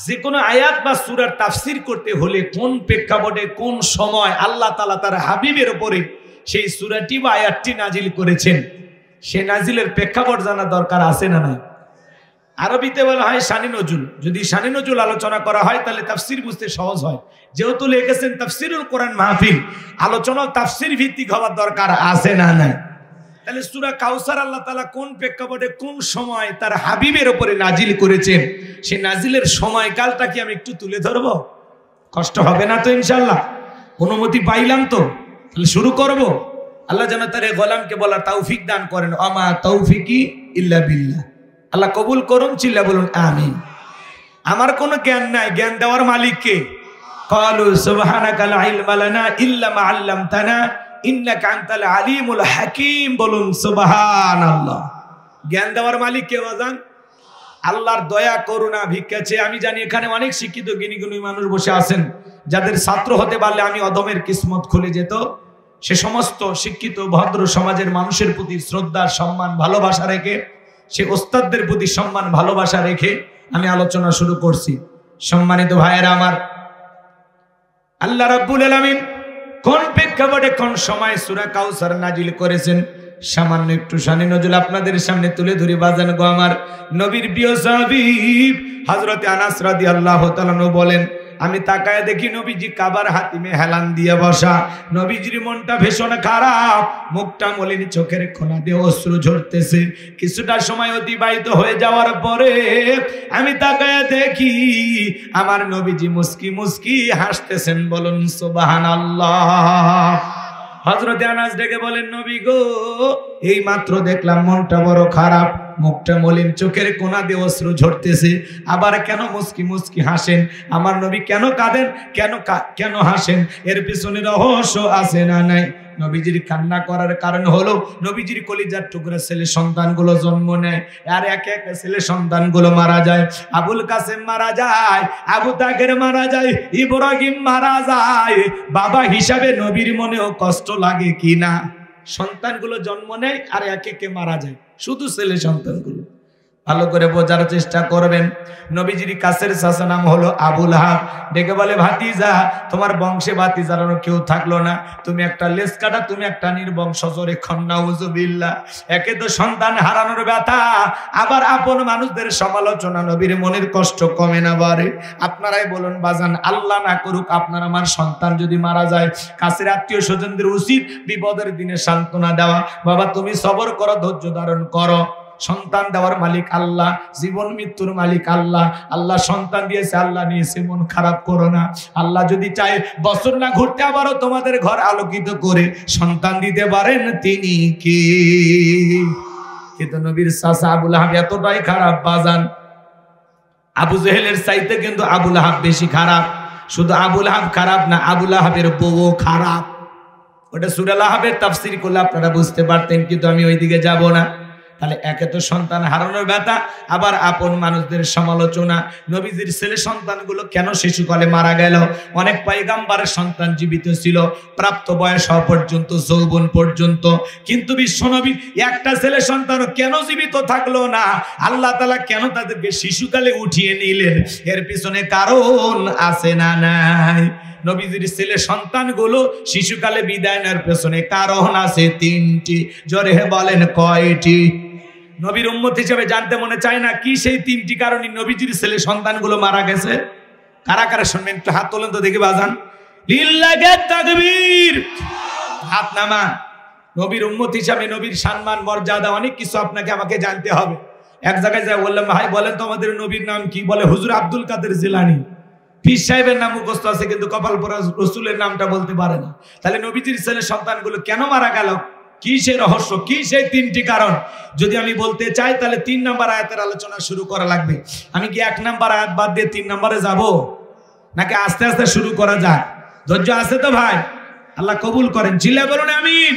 যে কোনো আয়াত বা সূরার তাফসীর করতে হলে কোন প্রেক্ষাপটে কোন সময় আল্লাহ তাআলা তার হাবিবের উপরে সেই সূরাটি বা আয়াতটি নাজিল করেছেন, সে নাজিলের প্রেক্ষাপট জানা দরকার আছে না নাই? আরবিতে বলা হয় শানি নজুল। যদি শানি নজুল আলোচনা করা হয় তাহলে তাফসীর বুঝতে সহজ হয়। যেহেতু লিখেছেন তাফসীরুল কোরআন মাহফিল, আলোচনা তাফসীর ভিত্তিক হওয়ার দরকার আছে না নাই? তাহলে সূরা কাউসার আল্লাহ তাআলা কোন প্রেক্ষাপটে কোন সময় তার হাবিবের উপরে নাজিল করেছেন, সেই নাজিলের সময়কালটা কি আমি একটু তুলে ধরবো? কষ্ট হবে না তো ইনশাআল্লাহ? অনুমতি পাইলাম তো? তাহলে শুরু করব। আল্লাহ যেন তার গোলামকে বলার তৌফিক দান করেন। আমা তৌফিকি ইল্লা বিল্লাহ। আল্লাহ কবুল করুন, চিল্লা বলুন আমিন। আমার কোনো জ্ঞান নাই, জ্ঞান দেওয়ার মালিক কে? ক্বালু সুবহানাকা লা ইলমা লানা ইল্লা মা আল্লামতানা ইন্নাকা আনতাল আলিমুল হাকিম। বলুন সুবহানাল্লাহ। জ্ঞান দেওয়ার মালিক কে বাজান? আল্লাহর দয়া করুণা ভিক্ষা চেয়ে। আমি জানি এখানে অনেক শিক্ষিত জ্ঞানী মানুষ বসে আছেন, যাদের ছাত্র হতে পারলে আমি অদমের কিসমত খুলে যেত। সে সমস্ত শিক্ষিত ভদ্র সমাজের মানুষের প্রতি শ্রদ্ধা, সম্মান, ভালোবাসা রেখে, সে ওস্তাদদের প্রতি সম্মান ভালোবাসা রেখে আমি আলোচনা শুরু করছি। সম্মানিত ভাইয়েরা আমার, আল্লাহ রাব্বুল আলামিন কোন প্রেক্ষাপটে কোন সময় সূরা কাউসার নাজিল করেছেন, সামান্য একটু শানে নজুল আপনাদের সামনে তুলে ধরে বাজান গো আমার। নবীর প্রিয় সাহাবী হযরতে আনাস রাদিয়াল্লাহু তাআলা বলেন, আমি তাকায় দেখি নবীজি কাবার হাতিমে হেলান দিয়ে বসা। নবীজির মনটা ভীষণ খারাপ, মুখটা মলিন, চোখের কোণা দিয়ে অশ্রু ঝরতেছে। কিছুটা সময় অতিবাহিত হয়ে যাওয়ার পরে আমি তাকায় দেখি আমার নবীজি মুস্কি মুস্কি হাসতেছেন। বলুন সুবহানাল্লাহ। হযরতে আনাস ডেকে বলেন, নবী গো, এই মাত্র দেখলাম মনটা বড় খারাপ, মুখটা মলিন, চোখের কোণা দিয়ে অশ্রু ঝরতেছে, আবার কেন মুস্কি মুস্কি হাসেন? আমার নবী কেন কাঁদেন, কেন হাসেন? এর পিছনে রহস্য আছে না নাই? নবীজির কান্না করার কারণ হলো নবীজির কলিজার টুকরা ছেলে সন্তানগুলো জন্ম নেয়, আর এক এক ছেলে সন্তানগুলো মারা যায়। আবুল কাসেম মারা যায়, আবু তাহের মারা যায়, ইব্রাহিম মারা যায়। বাবা হিসাবে নবীর মনেও কষ্ট লাগে কিনা? সন্তানগুলো জন্ম নেয় আর এক একে মারা যায়, শুধু ছেলে সন্তানগুলো। ভালো করে বোঝার চেষ্টা করবেন। নবীজির কাছের চাচা নাম হলো আবু লাহাব। ডেকে বলে, ভাতিজা, তোমার বংশে ভাতিজার কেউ থাকলো না, তুমি একটা লেজ কাটা, তুমি একটা নির্বংশ। জোরে নাউজুবিল্লাহ। একে তো সন্তান হারানোর ব্যথা, আবার আপন মানুষদের সমালোচনা, নবীর মনের কষ্ট কমে না বাড়ে? আপনারাই বলুন বাজান, আল্লাহ না করুক আপনার আমার সন্তান যদি মারা যায়, কাছের আত্মীয় স্বজনদের উচিত বিপদের দিনে সান্ত্বনা দেওয়া। বাবা তুমি সবর করো, ধৈর্য ধারণ করো। সন্তান দেওয়ার মালিক আল্লাহ, জীবন মৃত্যুর মালিক আল্লাহ। আল্লাহ সন্তান দিয়েছে, আল্লাহ নিয়েছে, মন খারাপ করো না। আল্লাহ যদি চায় বছর না ঘুরতে আবারও তোমাদের ঘর আলোকিত করে সন্তান দিতে পারেন, তিনি কি? কিন্তু নবীর চাচা আবু লাহাব এতটাই খারাপ বাজান, আবু জেহেলের চাইতে কিন্তু আবু লাহাব বেশি খারাপ। শুধু আবু লাহাব খারাপ না, আবু লাহাবের বউ খারাপ। ওটা সূরা লাহাবের তাফসীর করলে আপনারা বুঝতে পারতেন, কিন্তু আমি ওইদিকে যাব না। তাহলে একে তো সন্তান হারানোর ব্যথা, আবার আপন মানুষদের সমালোচনা। নবীজির ছেলে সন্তানগুলো কেন শিশুকালে মারা গেল? অনেক পয়গাম্বরের সন্তান জীবিত ছিল প্রাপ্ত বয়স হওয়া পর্যন্ত, যৌবন পর্যন্ত, কিন্তু বিশ্বনবীর একটা ছেলে সন্তান কেন জীবিত থাকলো না? আল্লাহ তাআলা কেন তাদেরকে শিশুকালে উঠিয়ে নিলেন? এর পিছনে কারণ আছে না নাই? নবীজির ছেলে সন্তানগুলো শিশুকালে বিদায় নেওয়ার পেছনে কারণ আছে তিনটি। জোরে বলেন কয়টি? নবীর উম্মত হিসেবে জানতে মনে চায় না কি সেই তিনটি কারণে নবীজির ছেলে সন্তানগুলো মারা গেছে? কারা কারা শুনবেন একটু হাত তোলেন তো দেখি বাজান। লিল্লাহি তাকবীর, হাত নামান। নবীর উম্মত হিসেবে নবীর সম্মান মর্যাদা অনেক কিছু আপনাকে আমাকে জানতে হবে। এক জায়গায় যায় বললাম, ভাই বলেন তো আমাদের নবীর নাম কি? বলে হুজুর আব্দুল কাদের জিলানী। পীর সাহেবের নাম মুখস্থ আছে কিন্তু কপাল পরা রসুলের নামটা বলতে পারে না। তাহলে নবীজির ছেলে সন্তানগুলো কেন মারা গেল? কি সেই রহস্য, কি সেই তিনটি কারণ? যদি আমি বলতে চাই তাহলে 3 নম্বর আয়াতের আলোচনা শুরু করা লাগবে। আমি কি 1 নম্বর আয়াত বাদ দিয়ে 3 নম্বরে যাব, নাকি আস্তে আস্তে শুরু করা যায়? ধৈর্য আছে তো ভাই? আল্লাহ কবুল করেন, চিল্লায় বলুন আমিন।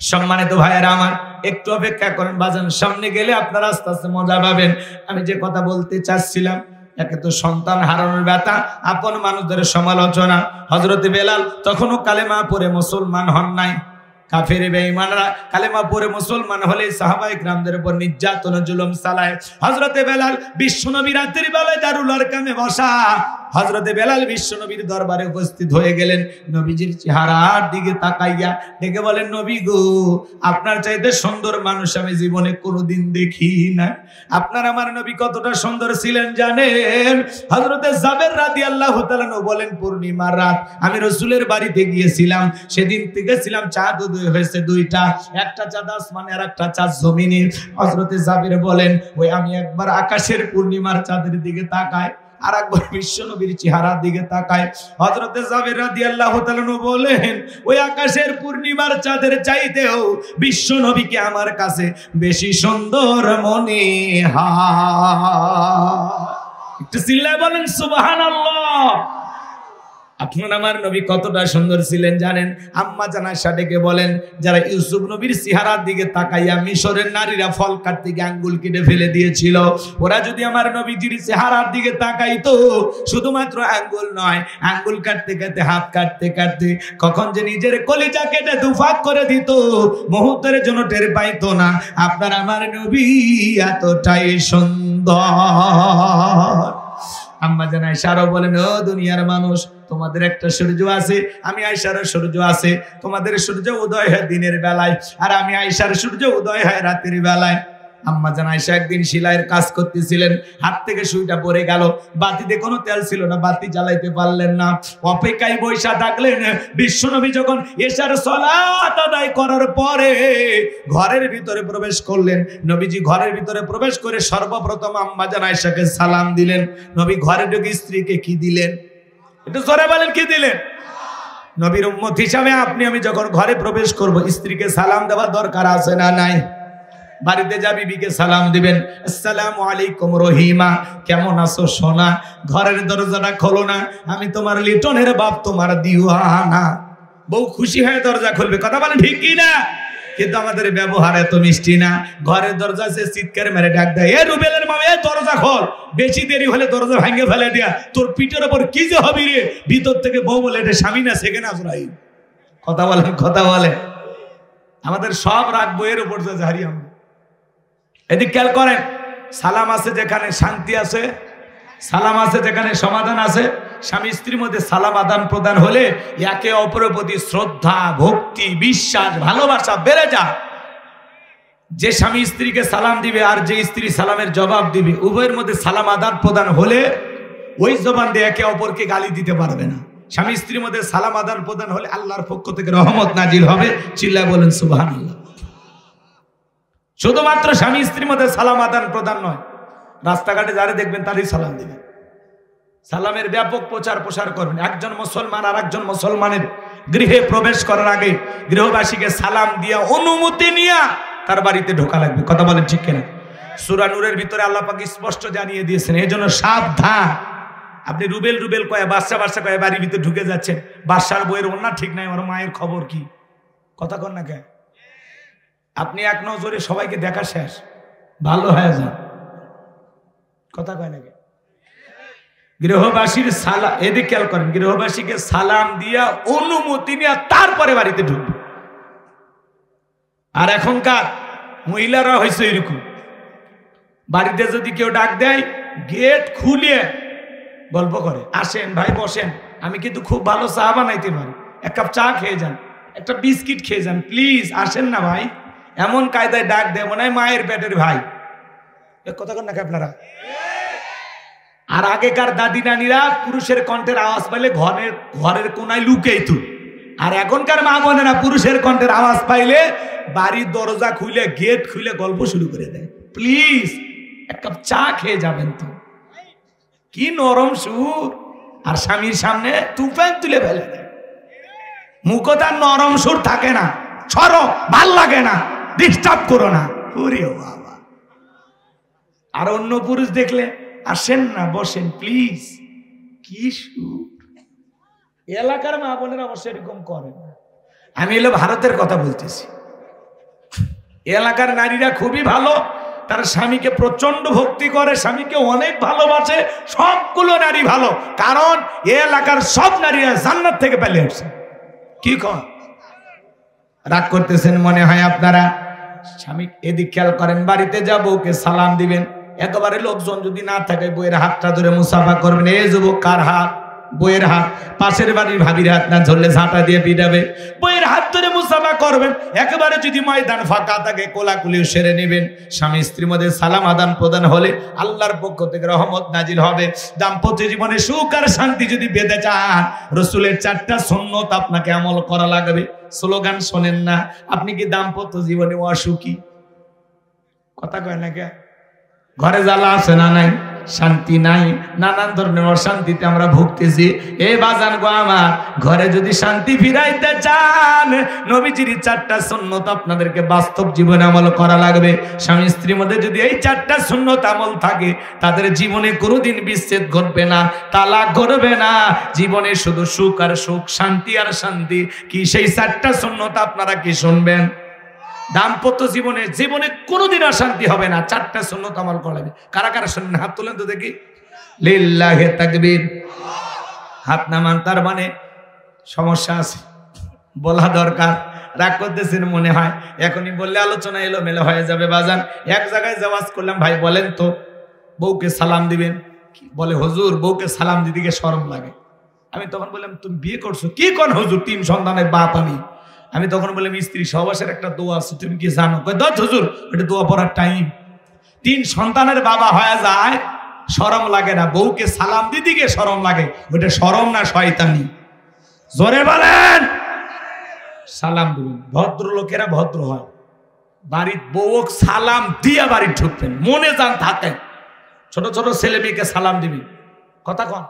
সম্মানিত ভাইয়েরা আমার, একটু অপেক্ষা করেন বাজান, সামনে গেলে আপনারা আস্তে আস্তে মজা পাবেন। আমি যে কথা বলতে চাচ্ছিলাম, একে তো সন্তান হারানোর ব্যথা, আপন মানুষদের সমালোচনা। হযরতে বেলাল তখনও কালেমা পড়ে মুসলমান হন নাই। কাফের বেঈমানরা কালেমা পড়ে মুসলমান হলে সাহাবায়ে কিরামদের উপর নির্যাতন জুলুম চালায়। হযরতে বেলাল বিশ্বনবী রাতের বেলায় দারুল আরকামে বসা, হযরতে বেলাল বিশ্বনবীর দরবারে উপস্থিত হয়ে গেলেন। নবীজির চেহারার দিকে তাকাইয়া ডেকে বলেন, নবী গো, আপনার চাইতে সুন্দর মানুষ আমি জীবনে কোনোদিন দেখি না। আপনার আমার নবী কতটা সুন্দর ছিলেন জানেন? হযরতে জাবের রাদিয়াল্লাহু তাআলা বলেন, পূর্ণিমার রাত আমি রাসূলের বাড়িতে গিয়েছিলাম। সেদিন থেকে ছিলাম চাঁদ উদয় হয়েছে 2টা, একটা চাঁদ আসমানে আর একটা চাঁদ জমিনে। হযরতে জাবের বলেন, ওই আমি একবার আকাশের পূর্ণিমার চাঁদের দিকে তাকাই, আর একবার বিশ্বনবীর চেহারার দিকে তাকায়। হযরতে জাবের রাদিয়াল্লাহু তাআলা বলেন, ওই আকাশের পূর্ণিমার চাঁদের চাইতেও বিশ্বনবীকে আমার কাছে বেশি সুন্দর মনে হয়। একটু চিল্লায় বলেন সুবহানাল্লাহ। আপনার আমার নবী কতটা সুন্দর ছিলেন জানেন? আম্মা জান আয়েশা ডেকে বলেন, যারা ইউসুফ নবীর চেহারার দিকে তাকাইয়া মিশরের নারীরা ফল কাটতে গিয়ে আঙ্গুল কেটে ফেলে দিয়েছিল, ওরা যদি আমার নবীজির চেহারার দিকে তাকাইতো, শুধুমাত্র আঙ্গুল নয়, আঙ্গুল কাটতে কাটতে, হাত কাটতে কাটতে কখন যে নিজের কলিজা কেটে দুফাক করে দিত, মুহূর্তের জন্য টের পাইতো না। আপনার আমার নবী এতটাই সুন্দর। আম্মা জান আয়েশা আরো বলেন, ও দুনিয়ার মানুষ, তোমাদের একটা সূর্য আছে, আমি আয়েশার সূর্য আছে। তোমাদের সূর্য উদয় হয় দিনের বেলায়, আর আমি আয়েশার সূর্য উদয় হয় রাতের বেলায়। আম্মা জান আয়েশা একদিন সেলাইয়ের কাজ করতেছিলেন, হাত থেকে সুইটা পড়ে গেল। বাতিতে কোনো তেল ছিল না, বাতি জ্বালাইতে পারলেন না। অপেক্ষায় বৈশা থাকলেন। বিশ্বনবী যখন এশার সালাত আদায় করার পরে ঘরের ভিতরে প্রবেশ করলেন, নবীজি ঘরের ভিতরে প্রবেশ করে সর্বপ্রথম আম্মা জান আয়েশাকে সালাম দিলেন। নবী ঘরে ঢুকে স্ত্রীকে কি দিলেন? একটু জোরে বলেন, কি দিলেন? নবীর উম্মত হিসাবে আপনি আমি যখন ঘরে প্রবেশ করব, স্ত্রীকে সালাম দেওয়ার দরকার আছে না নাই? বাড়িতে যা বিবিকে সালাম দিবেন, আসসালামু আলাইকুম রহিমা, কেমন আছো সোনা? ঘরের দরজাটা খোলো না, আমি তোমার লিটনের বাপ, তোমার দিওয়ানা। বউ খুশি হয়ে দরজা খুলবে, কথা বলেন ঠিক কি না? কিন্তু আমাদের ব্যবহার এত মিষ্টি না। ঘরের দরজা সে চিৎকার মেরে ডাক দেয়, এ রুবেলের মামা, এ দরজা খোল। বেশি দেরি হলে দরজা ভেঙে ফেলে দিয়া তোর পিঠের ওপর কি যে হবি রে। ভিতর থেকে বউ বলে, এটা স্বামী না সেখানে আজরাইল। কথা বলেন, কথা বলে। আমাদের সব রাগ বইয়ের উপর হারিয়ে আমরা। এদিক খেয়াল করেন, সালাম আছে যেখানে শান্তি আছে, সালাম আছে যেখানে সমাধান আছে। স্বামী স্ত্রীর মধ্যে সালাম আদান প্রদান হলে একে অপরের প্রতি শ্রদ্ধা, ভক্তি, বিশ্বাস, ভালোবাসা বেড়ে যায়। যে স্বামী স্ত্রীকে সালাম দিবে আর যে স্ত্রী সালামের জবাব দিবে, উভয়ের মধ্যে সালাম আদান প্রদান হলে ওই জবান দিয়ে একে অপরকে গালি দিতে পারবে না। স্বামী স্ত্রীর মধ্যে সালাম আদান প্রদান হলে আল্লাহর পক্ষ থেকে রহমত নাজিল হবে। চিল্লায় বলেন সুবহানাল্লাহ। শুধুমাত্র স্বামী স্ত্রীর মধ্যে সালাম আদান প্রদান নয়, রাস্তাঘাটে যারা দেখবেন তারই সালাম দিবেন। সালামের ব্যাপক প্রচার প্রসার করবেন। একজন মুসলমান আর একজন মুসলমানের গৃহে প্রবেশ করার আগে গৃহবাসীকে সালাম দিয়া অনুমতি নিয়া তার বাড়িতে ঢোকা লাগবে। কথা বলেন ঠিক কিনা? সূরা নূরের ভিতরে আল্লাহ পাক স্পষ্ট জানিয়ে দিয়েছেন, এই জন্য সাবধান। আপনি রুবেল রুবেল কয়ে, বাচ্চা বাচ্চা কয়ে বাড়ির ভিতরে ঢুকে যাচ্ছেন, বাচ্চার বইয়ের ওন্না ঠিক নাই, ওর মায়ের খবর কি? কথা কন না কে? আপনি এক নজরে সবাইকে দেখা শেষ, ভালো হয়ে যান। কথা কয় না কে? গৃহবাসীর সালাম, এদিকে খেয়াল করেন, গৃহবাসীকে সালাম দিয়া অনুমতি নিয়ে তারপরে বাড়িতে ঢুকবে। আর এখনকার মহিলারা হয়েছে এরকম, বাড়িতে যদি কেউ ডাক দেয় গেট খুলে গল্প করে, আসেন ভাই বসেন, আমি কিন্তু খুব ভালো চা বানাইতে পারি, এক কাপ চা খেয়ে যান, একটা বিস্কিট খেয়ে যান, প্লিজ আসেন না ভাই। এমন কায়দায় ডাক দেয় মনে হয় মায়ের পেটের ভাই। কথা কন নাকি আপনারা? আর আগেকার দাদি নানিরা পুরুষের কণ্ঠের আওয়াজ পাইলে ঘরের কোনায় লুকেইত, আর এখনকার মা বোনেরা পুরুষের কণ্ঠের আওয়াজ পাইলে বাড়ির দরজা খুলে গেট খুলে গল্প শুরু করে দেয়, প্লিজ এক কাপ চা খেয়ে যাবেন। তো কি নরম সুর, আর স্বামীর সামনে তুফান তুলে ফেলে দেয়। মুখ তার নরম সুর থাকে না, ছড়ো, ভাল লাগে না, ডিস্টার্ব করো না। ওরে বাবা! আর অন্য পুরুষ দেখলে আসেন না বসেন প্লিজ, কি সুর। এলাকার মা বোনেরা অবশ্য এরকম করে না। আমি এলো ভারতের কথা বলতেছি। এলাকার নারীরা খুবই ভালো, তার স্বামীকে প্রচন্ড ভক্তি করে, স্বামীকে অনেক ভালোবাসে। সবগুলো নারী ভালো, কারণ এ এলাকার সব নারীরা জান্নাত থেকে পেলে আসছে। কি কর রাগ করতেছেন মনে হয় আপনারা? স্বামী এদিক খেয়াল করেন, বাড়িতে যাব ওকে সালাম দিবেন, একেবারে লোকজন যদি না থাকে বইয়ের হাতটা ধরে মুসাফা করবেন। এই যুবক কার হাত? বইয়ের হাত। পাশের বাড়ির ভাবির হাত না ধরলে ঝাঁটা দিয়ে পিটাবে। বইয়ের হাত ধরে মুসাফা করবেন। একেবারে যদি ময়দান ফাঁকা থাকে কোলাকুলি সেরে নেবেন। স্বামী স্ত্রীর মধ্যে সালাম আদান প্রদান হলে আল্লাহর পক্ষ থেকে রহমত নাজিল হবে। দাম্পত্য জীবনে সুখ আর শান্তি যদি পেতে চান, রসুলের 4টা সুন্নত আপনাকে আমল করা লাগবে। স্লোগান শোনেন না? আপনি কি দাম্পত্য জীবনে অসুখী? কথা কয় না কে? ঘরে জ্বালা আছে না নাই? শান্তি নাই, নানান ধরনের অশান্তিতে আমরা ভুগতেছি। এই বাজান গো আমার, ঘরে যদি শান্তি ফিরাইতে চান, নবীজির 4টা সুন্নত আপনাদেরকে বাস্তব জীবনে আমল করা লাগবে। স্বামী স্ত্রীর মধ্যে যদি এই 4টা সুন্নত আমল থাকে, তাদের জীবনে কোনোদিন বিচ্ছেদ ঘটবে না, তালাক ঘটবে না। জীবনে শুধু সুখ আর সুখ, শান্তি আর শান্তি। কি সেই 4টা সুন্নত আপনারা কি শুনবেন? দাম্পত্য জীবনে কোনোদিন অশান্তি হবে না। 4টা সুন্নত আমল করবে। কারা কারা শুনবেন? হাত তুলেন তো দেখি। লিল্লাহি তাকবীর। হাত নামান, তার মানে সমস্যা আছে, বলা দরকার। রাগ করতেছেন মনে হয়, এখনই বললে আলোচনা এলোমেলো হয়ে যাবে। বাজান এক জায়গায় যাওয়াজ করলাম, ভাই বলেন তো বউকে সালাম দিবেন? বলে হুজুর বউকে সালাম দিদিকে শরম লাগে। আমি তখন বললাম তুমি বিয়ে করছো? কি কোন হুজুর, 3 সন্তানের বাপ আমি তখন বললাম স্ত্রী সহবাসের একটা দোয়া আছে, তুমি কি জানো? হুজুর এটা দোয়া পড়ার টাইম। 3 সন্তানের বাবা হয়ে যায়, শরম লাগে না? বউকে সালাম দিদিকে শরম লাগে, ওটা শরম না শয়তানি? জোরে বলেন। সালাম দিবেন। ভদ্রলোকেরা ভদ্র হয়, বাড়ির বউ সালাম দিয়া বাড়ি ঢুকবেন, মনে যান থাকেন। ছোট ছোট ছেলে মেয়েকে সালাম দিবেন। কথা কন।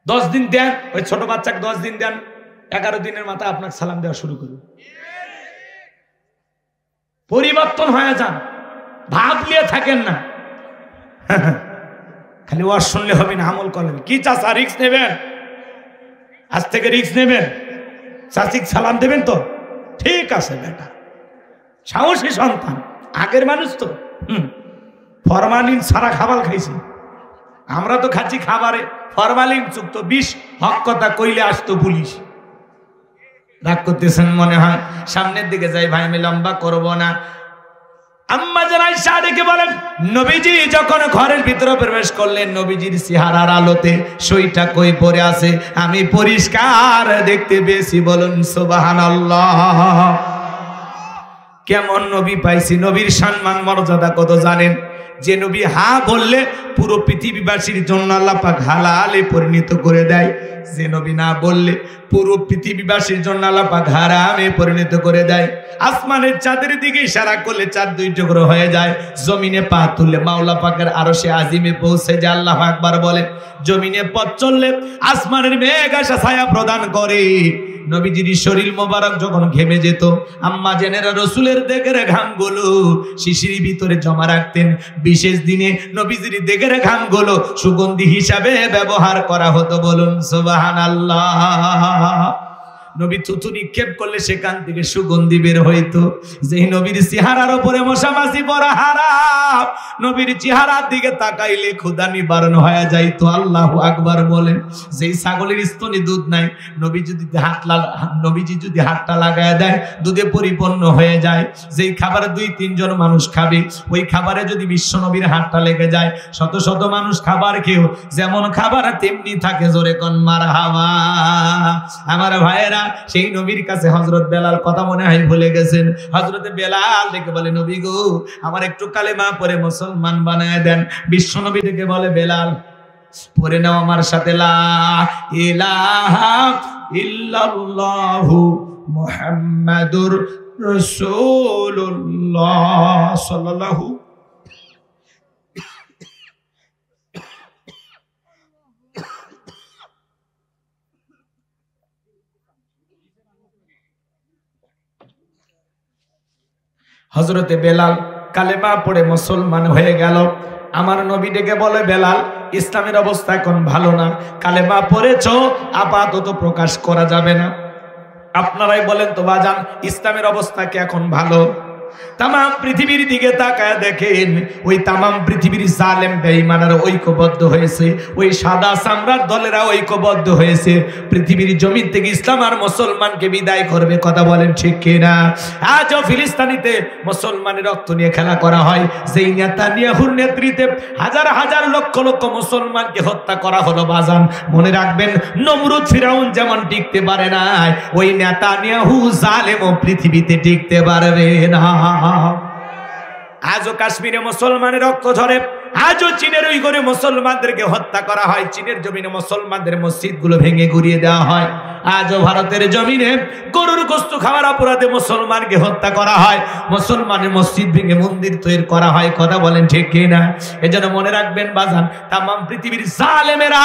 10 দিন দেন, ওই ছোট বাচ্চাকে 10 দিন দেন, 11 দিনের মাথায় আপনাকে সালাম দেওয়া শুরু করবে। পরিবর্তন হয়ে যান, ভাব নিয়ে থাকেন না। খালি ওয়াজ শুনলে হবে না, আমল করবেন। কি চাচা রিস্ক নেবেন? আজ থেকে রিস্ক নেবেন। চাচিক সালাম দেবেন তো? ঠিক আছে বেটা, সাহসী সন্তান, আগের মানুষ তো। ফরমালিন সারা খাবার খাইছি, আমরা তো খাচ্ছি খাবারে ফরমালিন যুক্ত বিষ। হক কথা কইলে আসতো পুলিশ। রাগ করতেছেন মনে হয়? সামনের দিকে যাই ভাই, আমি লম্বা করব না। আম্মা জান আয়েশা ডেকে বলেন, নবীজি যখন ঘরের ভিতরে প্রবেশ করলেন, নবীজির চেহারার আলোতে সইটা কই পড়ে আছে আমি পরিষ্কার দেখতে পেয়েছি। বলুন সুবহানাল্লাহ। কেমন নবী পাইছি, নবীর সম্মান মর্যাদা কত জানেন? যে নবী হা বললে পুরো পৃথিবীবাসীর জন্য আল্লাহ পাক হালালে পরিণত করে দেয়, যে নবী না বললে পুরো পৃথিবীবাসীর জন্য আল্লাহ পাক হারামে পরিণত করে দেয়। আসমানের চাঁদের দিকে ইশারা করলে চাঁদ দুই টুকরো হয়ে যায়, জমিনে পা তুললে মাওলা পাকের আরশে আজিমে পৌঁছে যায়। আল্লাহু আকবার বলে। জমিনে পথ চললে আসমানের মেঘ আসা ছায়া প্রদান করে। নবীজির শরীর মোবারক যখন ঘেমে যেত, আম্মা জেনেরা রসুলের দেগের ঘামগুলো শিশির ভিতরে জমা রাখতেন। বিশেষ দিনে নবীজির দেগের ঘামগুলো সুগন্ধি হিসাবে ব্যবহার করা হতো। বলুন সুবহানাল্লাহ। নবী থুতু নিক্ষেপ করলে সেখান থেকে সুগন্ধি বের হইতো। যেই নবীর চেহারার উপরে মশা মাছি পড়া হারাম, নবীর চেহারার দিকে তাকাইলে ক্ষুধা নিবারণ হয়ে যাইতো। আল্লাহু আকবার বলেন। যেই ছাগলের স্তনে দুধ নাই, নবীজি যদি হাতটা লাগায় দেয় দুধে পরিপূর্ণ হয়ে যায়। যেই খাবার 2-3 জন মানুষ খাবে, ওই খাবারে যদি বিশ্ব নবীর হাতটা লেগে যায়, শত শত মানুষ খাবার খেয়েও যেমন খাবার তেমনি থাকে। জোরে কোন মারহাবা। আমার ভাইয়েরা, সেই নবীর কাছে হযরত বেলাল, কথা মনে হয় ভুলে গেছেন, হযরত বেলাল ডেকে বলে, নবী গো আমার একটু কালেমা পড়ে মুসলমান বানায় দেন। বিশ্ব নবী ডেকে বলে, বেলাল পড়ে নাও আমার সাথে লা ইলাহা ইল্লাল্লাহু মুহাম্মাদুর রাসূলুল্লাহ সাল্লাল্লাহু। হযরতে বেলাল কালেমা পড়ে মুসলমান হয়ে গেল। আমার নবী ডেকে বলে, বেলাল ইসলামের অবস্থা এখন ভালো না, কালেমা পড়েছো আপাতত প্রকাশ করা যাবে না। আপনারাই বলেন তো বাজান, ইসলামের অবস্থা কি এখন ভালো? তামাম পৃথিবীর দিকে তাকায় দেখেন, ওই তামাম পৃথিবীর জালেম বেঈমানরা ঐক্যবদ্ধ হয়েছে, ওই সাদা চামড়ার দলেরা ঐক্যবদ্ধ হয়েছে পৃথিবীর জমিন থেকে ইসলাম আর মুসলমানকে বিদায় করবে। কথা বলেন ঠিক কিনা? আজও ফিলিস্তিনিতে মুসলমানের রক্ত নিয়ে খেলা করা হয়। যেই নেতানিয়াহুর নেতৃত্বে হাজার হাজার লক্ষ লক্ষ মুসলমানকে হত্যা করা হলো। বাজান মনে রাখবেন, নমরুদ ফিরাউন যেমন টিকতে পারে না, ওই নেতানিয়াহু জালেমও পৃথিবীতে টিকতে পারবে না। আজও কাশ্মীরে মুসলমানের রক্ত ঝরে, আজও চীনের ওই করে মুসলমানদেরকে হত্যা করা হয়, চীনের জমিনে মুসলমানদের মসজিদগুলো ভেঙে গুড়িয়ে দেওয়া হয়। আজও ভারতের জমিনে গরুর গোশত খাওয়ার অপরাধে মুসলমানকে হত্যা করা হয়, মুসলমানের মসজিদ ভেঙে মন্দির তৈরি করা হয়। কথা বলেন ঠিক কিনা? এজন্য মনে রাখবেন বাজান, তামাম পৃথিবীর জালেমেরা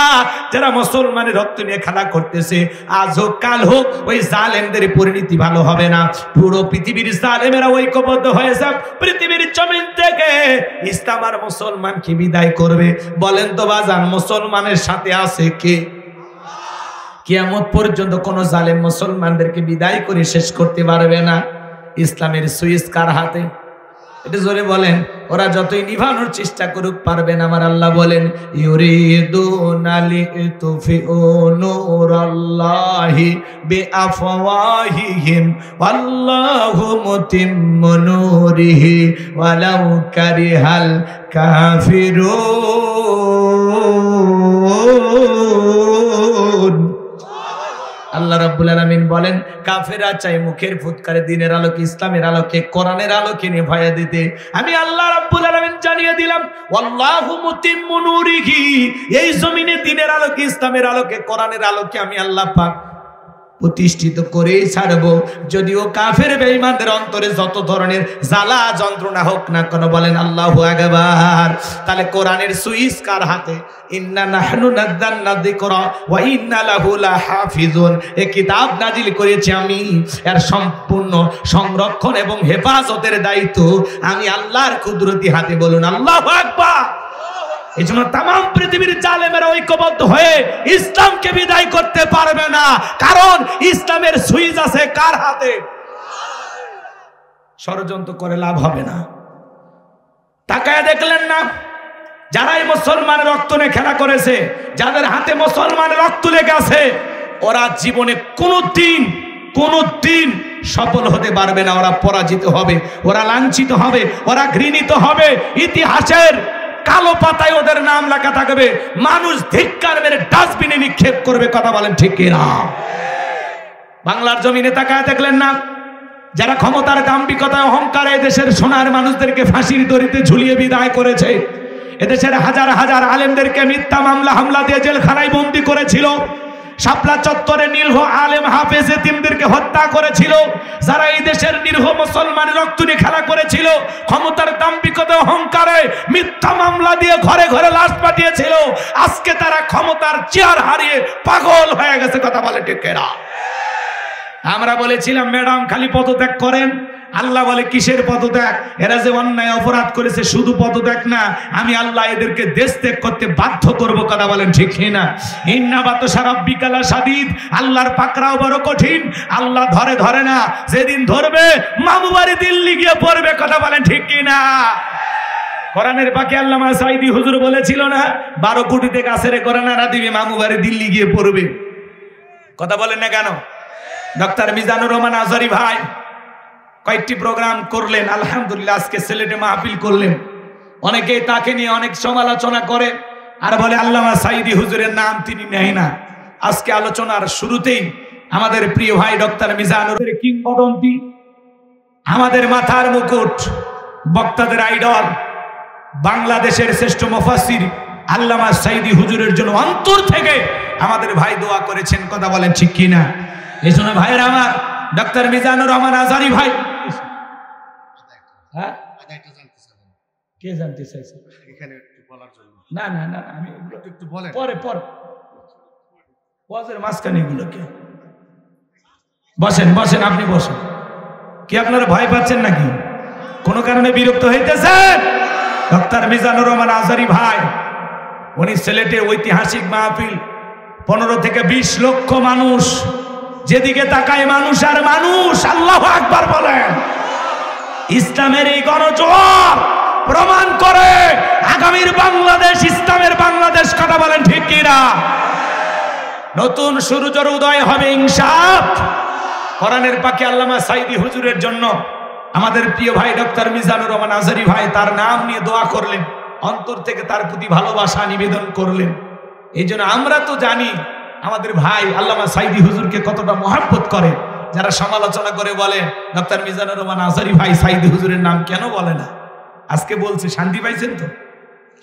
যারা মুসলমানের রক্ত নিয়ে খেলা করতেছে, আজ হোক কাল হোক ওই জালেমদের পরিণতি ভালো হবে না। পুরো পৃথিবীর জালেমেরা ঐক্যবদ্ধ হয়েছে, পৃথিবীর জমিন থেকে ইসলাম আর মুসলমানকে বিদায় করবে। বলেন তো বাজান, মুসলমানের সাথে আছে কে? কিয়ামত পর্যন্ত কোন জালেম মুসলমানদেরকে বিদায় করে শেষ করতে পারবে না। ইসলামের সুইচ কার হাতে? এটা জোরে বলেন। ওরা যতই নিভানোর চেষ্টা করুক পারবে না। আমার আল্লাহ বলেন, ইউরিদুনা লিতুফিউ নূরাল্লাহি বিআফওয়াহিহিম ওয়াল্লাহু মুতিম্মু নূরিহি ওয়ালাউ কারিহাল কাফিরুন। আল্লাহ রাব্বুল আলামিন বলেন, কাফেররা চাই মুখের ফুৎকারে দিনের আলোকে, ইসলামের আলোকে, কোরআনের আলোকে নিভাইয়া দিতে। আমি আল্লাহ রাব্বুল আলামিন জানিয়ে দিলাম, ওয়াল্লাহু মুতিম্মু নূরিহি, এই জমিনে দিনের আলোকে, ইসলামের আলোকে, কোরআনের আলোকে আমি আল্লাহ পাক প্রতিষ্ঠিত করেই ছাড়বো। যদিও কাফের বেঈমানদের অন্তরে যত ধরনের জ্বালা যন্ত্রণা হোক না কেন। বলেন আল্লাহু আকবার। তাহলে কোরআনের সুইচ কার হাতে? ইন্না নাহনু নাযালনা যিকরা ওয়া ইন্না লাহু লাহাফিজুন। এই কিতাব নাজিল করেছি আমি, এর সম্পূর্ণ সংরক্ষণ এবং হেফাজতের দায়িত্ব আমি আল্লাহর কুদরতি হাতে। বলুন আল্লাহু আকবার। এই জন্য তামাম পৃথিবীর জালেমেরা ঐক্যবদ্ধ হয়ে ইসলামকে বিদায় করতে পারবে না, কারণ ইসলামের সুইচ আছে কার হাতে? ষড়যন্ত্র করে লাভ হবে না। তাকায় দেখলেন না, যারাই মুসলমানের রক্ত নিয়ে খেলা করেছে, যাদের হাতে মুসলমানের রক্ত লেগে আছে, ওরা জীবনে কোনোদিন সফল হতে পারবে না, ওরা পরাজিত হবে, ওরা লাঞ্ছিত হবে, ওরা ঘৃণিত হবে। ইতিহাসের কালো পাতায় ওদের নাম লেখা থাকবে, মানুষ ধিক্কার মেরে ডাস্টবিনে নিক্ষেপ করবে। কথা বলেন ঠিক কিনা? বাংলার জমিনে তাকায় দেখলেন না, যারা ক্ষমতার দাম্ভিকতায় অহংকারে দেশের সোনার মানুষদেরকে ফাঁসির দড়িতে ঝুলিয়ে বিদায় করেছে, এদেশের হাজার হাজার আলেমদেরকে মিথ্যা মামলা হামলা দিয়ে জেলখানায় বন্দী করেছিল, শাপলা চত্বরে নিরীহ আলেম হাফেজ এতিমদেরকে হত্যা করেছিল, যারা এই দেশের নিরীহ মুসলমানের রক্ত নিয়ে খেলা করেছিল, ক্ষমতার দাম্ভিকতা অহংকারে মিথ্যা মামলা দিয়ে ঘরে ঘরে লাশ পাঠিয়েছিল, আজকে তারা ক্ষমতার চেয়ার হারিয়ে পাগল হয়ে গেছে। কথা বলে ঠিক কিনা? আমরা বলেছিলাম ম্যাডাম খালি পদত্যাগ করেন, আল্লাহ বলে কিসের পদত্যাগ? এরা যে অন্যায় অপরাধ করেছে শুধু পদত্যাগ না, আমি আল্লাহ এদেরকে দেশ ত্যাগ করতে বাধ্য করব। কথা বলেন ঠিক কিনা? ইন্না বাতশা রাব্বিকা লাশাদীদ, আল্লাহর পাকড়াও বড় কঠিন, আল্লাহ ধরে ধরে না, যেদিন ধরবে মামু বাড়ি দিল্লি গিয়ে পড়বে। কথা বলেন ঠিক কিনা? কোরআনের পাকে আল্লামা সাঈদী হুজুর বলেছিল না, 12 কোটিতে গাছের কোরআনারা দিবে, মামু বাড়ি দিল্লি গিয়ে পড়বে। কথা বলেন না কেন? ডক্টর মিজানুর রহমান আজহারী ভাই কয়েকটি প্রোগ্রাম করলেন, আলহামদুলিল্লাহ আজকে সিলেটে মাহফিল করলেন। অনেকেই তাকে নিয়ে অনেক সমালোচনা করে আর বলে আল্লামা সাঈদী হুজুরের নাম তিনি নেয় না। আজকে আলোচনার শুরুতেই আমাদের প্রিয় ভাই ডক্টর মিজানুরের কিংবদন্তি, আমাদের মাথার মুকুট, বক্তাদের আইডল, বাংলাদেশের শ্রেষ্ঠ মুফাসসির আল্লামা সাঈদী হুজুরের জন্য অন্তর থেকে আমাদের ভাই দোয়া করেছেন। কথা বলেন ঠিক কিনা? এই জন্য ভাইয়ের আমার ডক্টর মিজানুর রহমান আজহারী ভাই, হ্যাঁ কে জানতে চাইছে? এখানে একটু বলার জন্য না না না, আমি একটু বলেন পরে পরে ওয়াজের মাঝখানে এগুলো কে? বসেন বসেন, আপনি বসেন। কি আপনারা ভয় পাচ্ছেন নাকি? কোনো কারণে বিরক্ত হইতেছেন? ডক্টর মিজানুর রহমান আজহারী ভাই উনি সিলেটের ঐতিহাসিক মাহফিল, 15 থেকে 20 লক্ষ মানুষ, যেদিকে তাকায় মানুষ আর মানুষ। আল্লাহু আকবার বলেন। ইসলামের এই গণজোয়ার প্রমাণ করে আগামীর বাংলাদেশ ইসলামের বাংলাদেশ। কথা বলেন ঠিক কিনা? নতুন সূর্যের উদয় হবে ইনশাআল্লাহ। কোরআনের পাকে আল্লামা সাঈদী হুজুরের জন্য আমাদের প্রিয় ভাই ডক্টর মিজানুর রহমান আজহারী ভাই তার নাম নিয়ে দোয়া করলেন, অন্তর থেকে তার প্রতি ভালোবাসা নিবেদন করলেন। এই জন্য আমরা তো জানি আমাদের ভাই আল্লামা সাঈদী হুজুরকে কতটা মহব্বত করে। যারা সমালোচনা করে বলে ডক্টর মিজানুর রহমান আজহারী ভাই সাঈদী হুজুরের নাম কেন বলে না, আজকে বলছে শান্তি পাইছেন তো?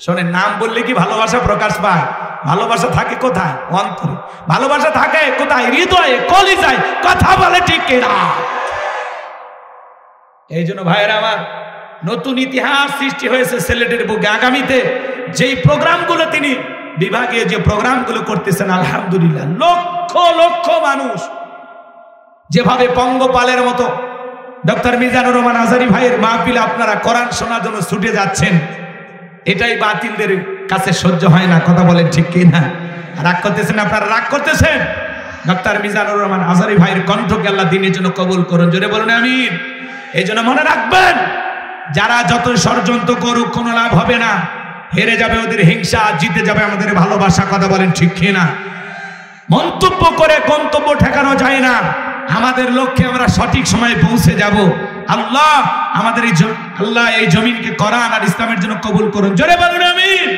শোনেন, নাম বললে কি ভালোবাসা প্রকাশ পায়? ভালোবাসা থাকে কোথায়? অন্তরে। ভালোবাসা থাকে কোথায়? হৃদয়ে, কলিজায়। কথা বলে ঠিক কিনা? এই জন্য ভাইয়েরা আমার, নতুন ইতিহাস সৃষ্টি হয়েছে সিলেটের বুকে। আগামীতে যেই প্রোগ্রামগুলো তিনি বিভাগীয় যে প্রোগ্রামগুলো করতেছেন, আলহামদুলিল্লাহ লক্ষ লক্ষ মানুষ যেভাবে পঙ্গপালের মতো ডক্টর মিজানুর রহমান আজহারী ভাইয়ের মাহফিলে আপনারা কোরআন শোনার জন্য ছুটে যাচ্ছেন, এটাই বাতিলদের কাছে সহ্য হয় না। কথা বলেন ঠিক কিনা? রাগ করতেছেন আপনারা? রাগ করতেছেন? ডক্টর মিজানুর রহমান আজহারী ভাইয়ের কণ্ঠকে আল্লাহ দিনের জন্য কবুল করুন। জোরে বলুন আমিন। এই জন্য মনে রাখবেন, যারা যত ষড়যন্ত্র করুক কোনো লাভ হবে না। হেরে যাবে ওদের হিংসা, জিতে যাবে আমাদের ভালোবাসা। কথা বলেন ঠিক কিনা? মন্তব্য করে গন্তব্য ঠেকানো যায় না। আমাদের লক্ষ্যে আমরা সঠিক সময়ে পৌঁছে যাব। আল্লাহ আমাদের এই জমিনকে কোরআন আর ইসলামের জন্য কবুল করুন। জোরে বলুন আমিন।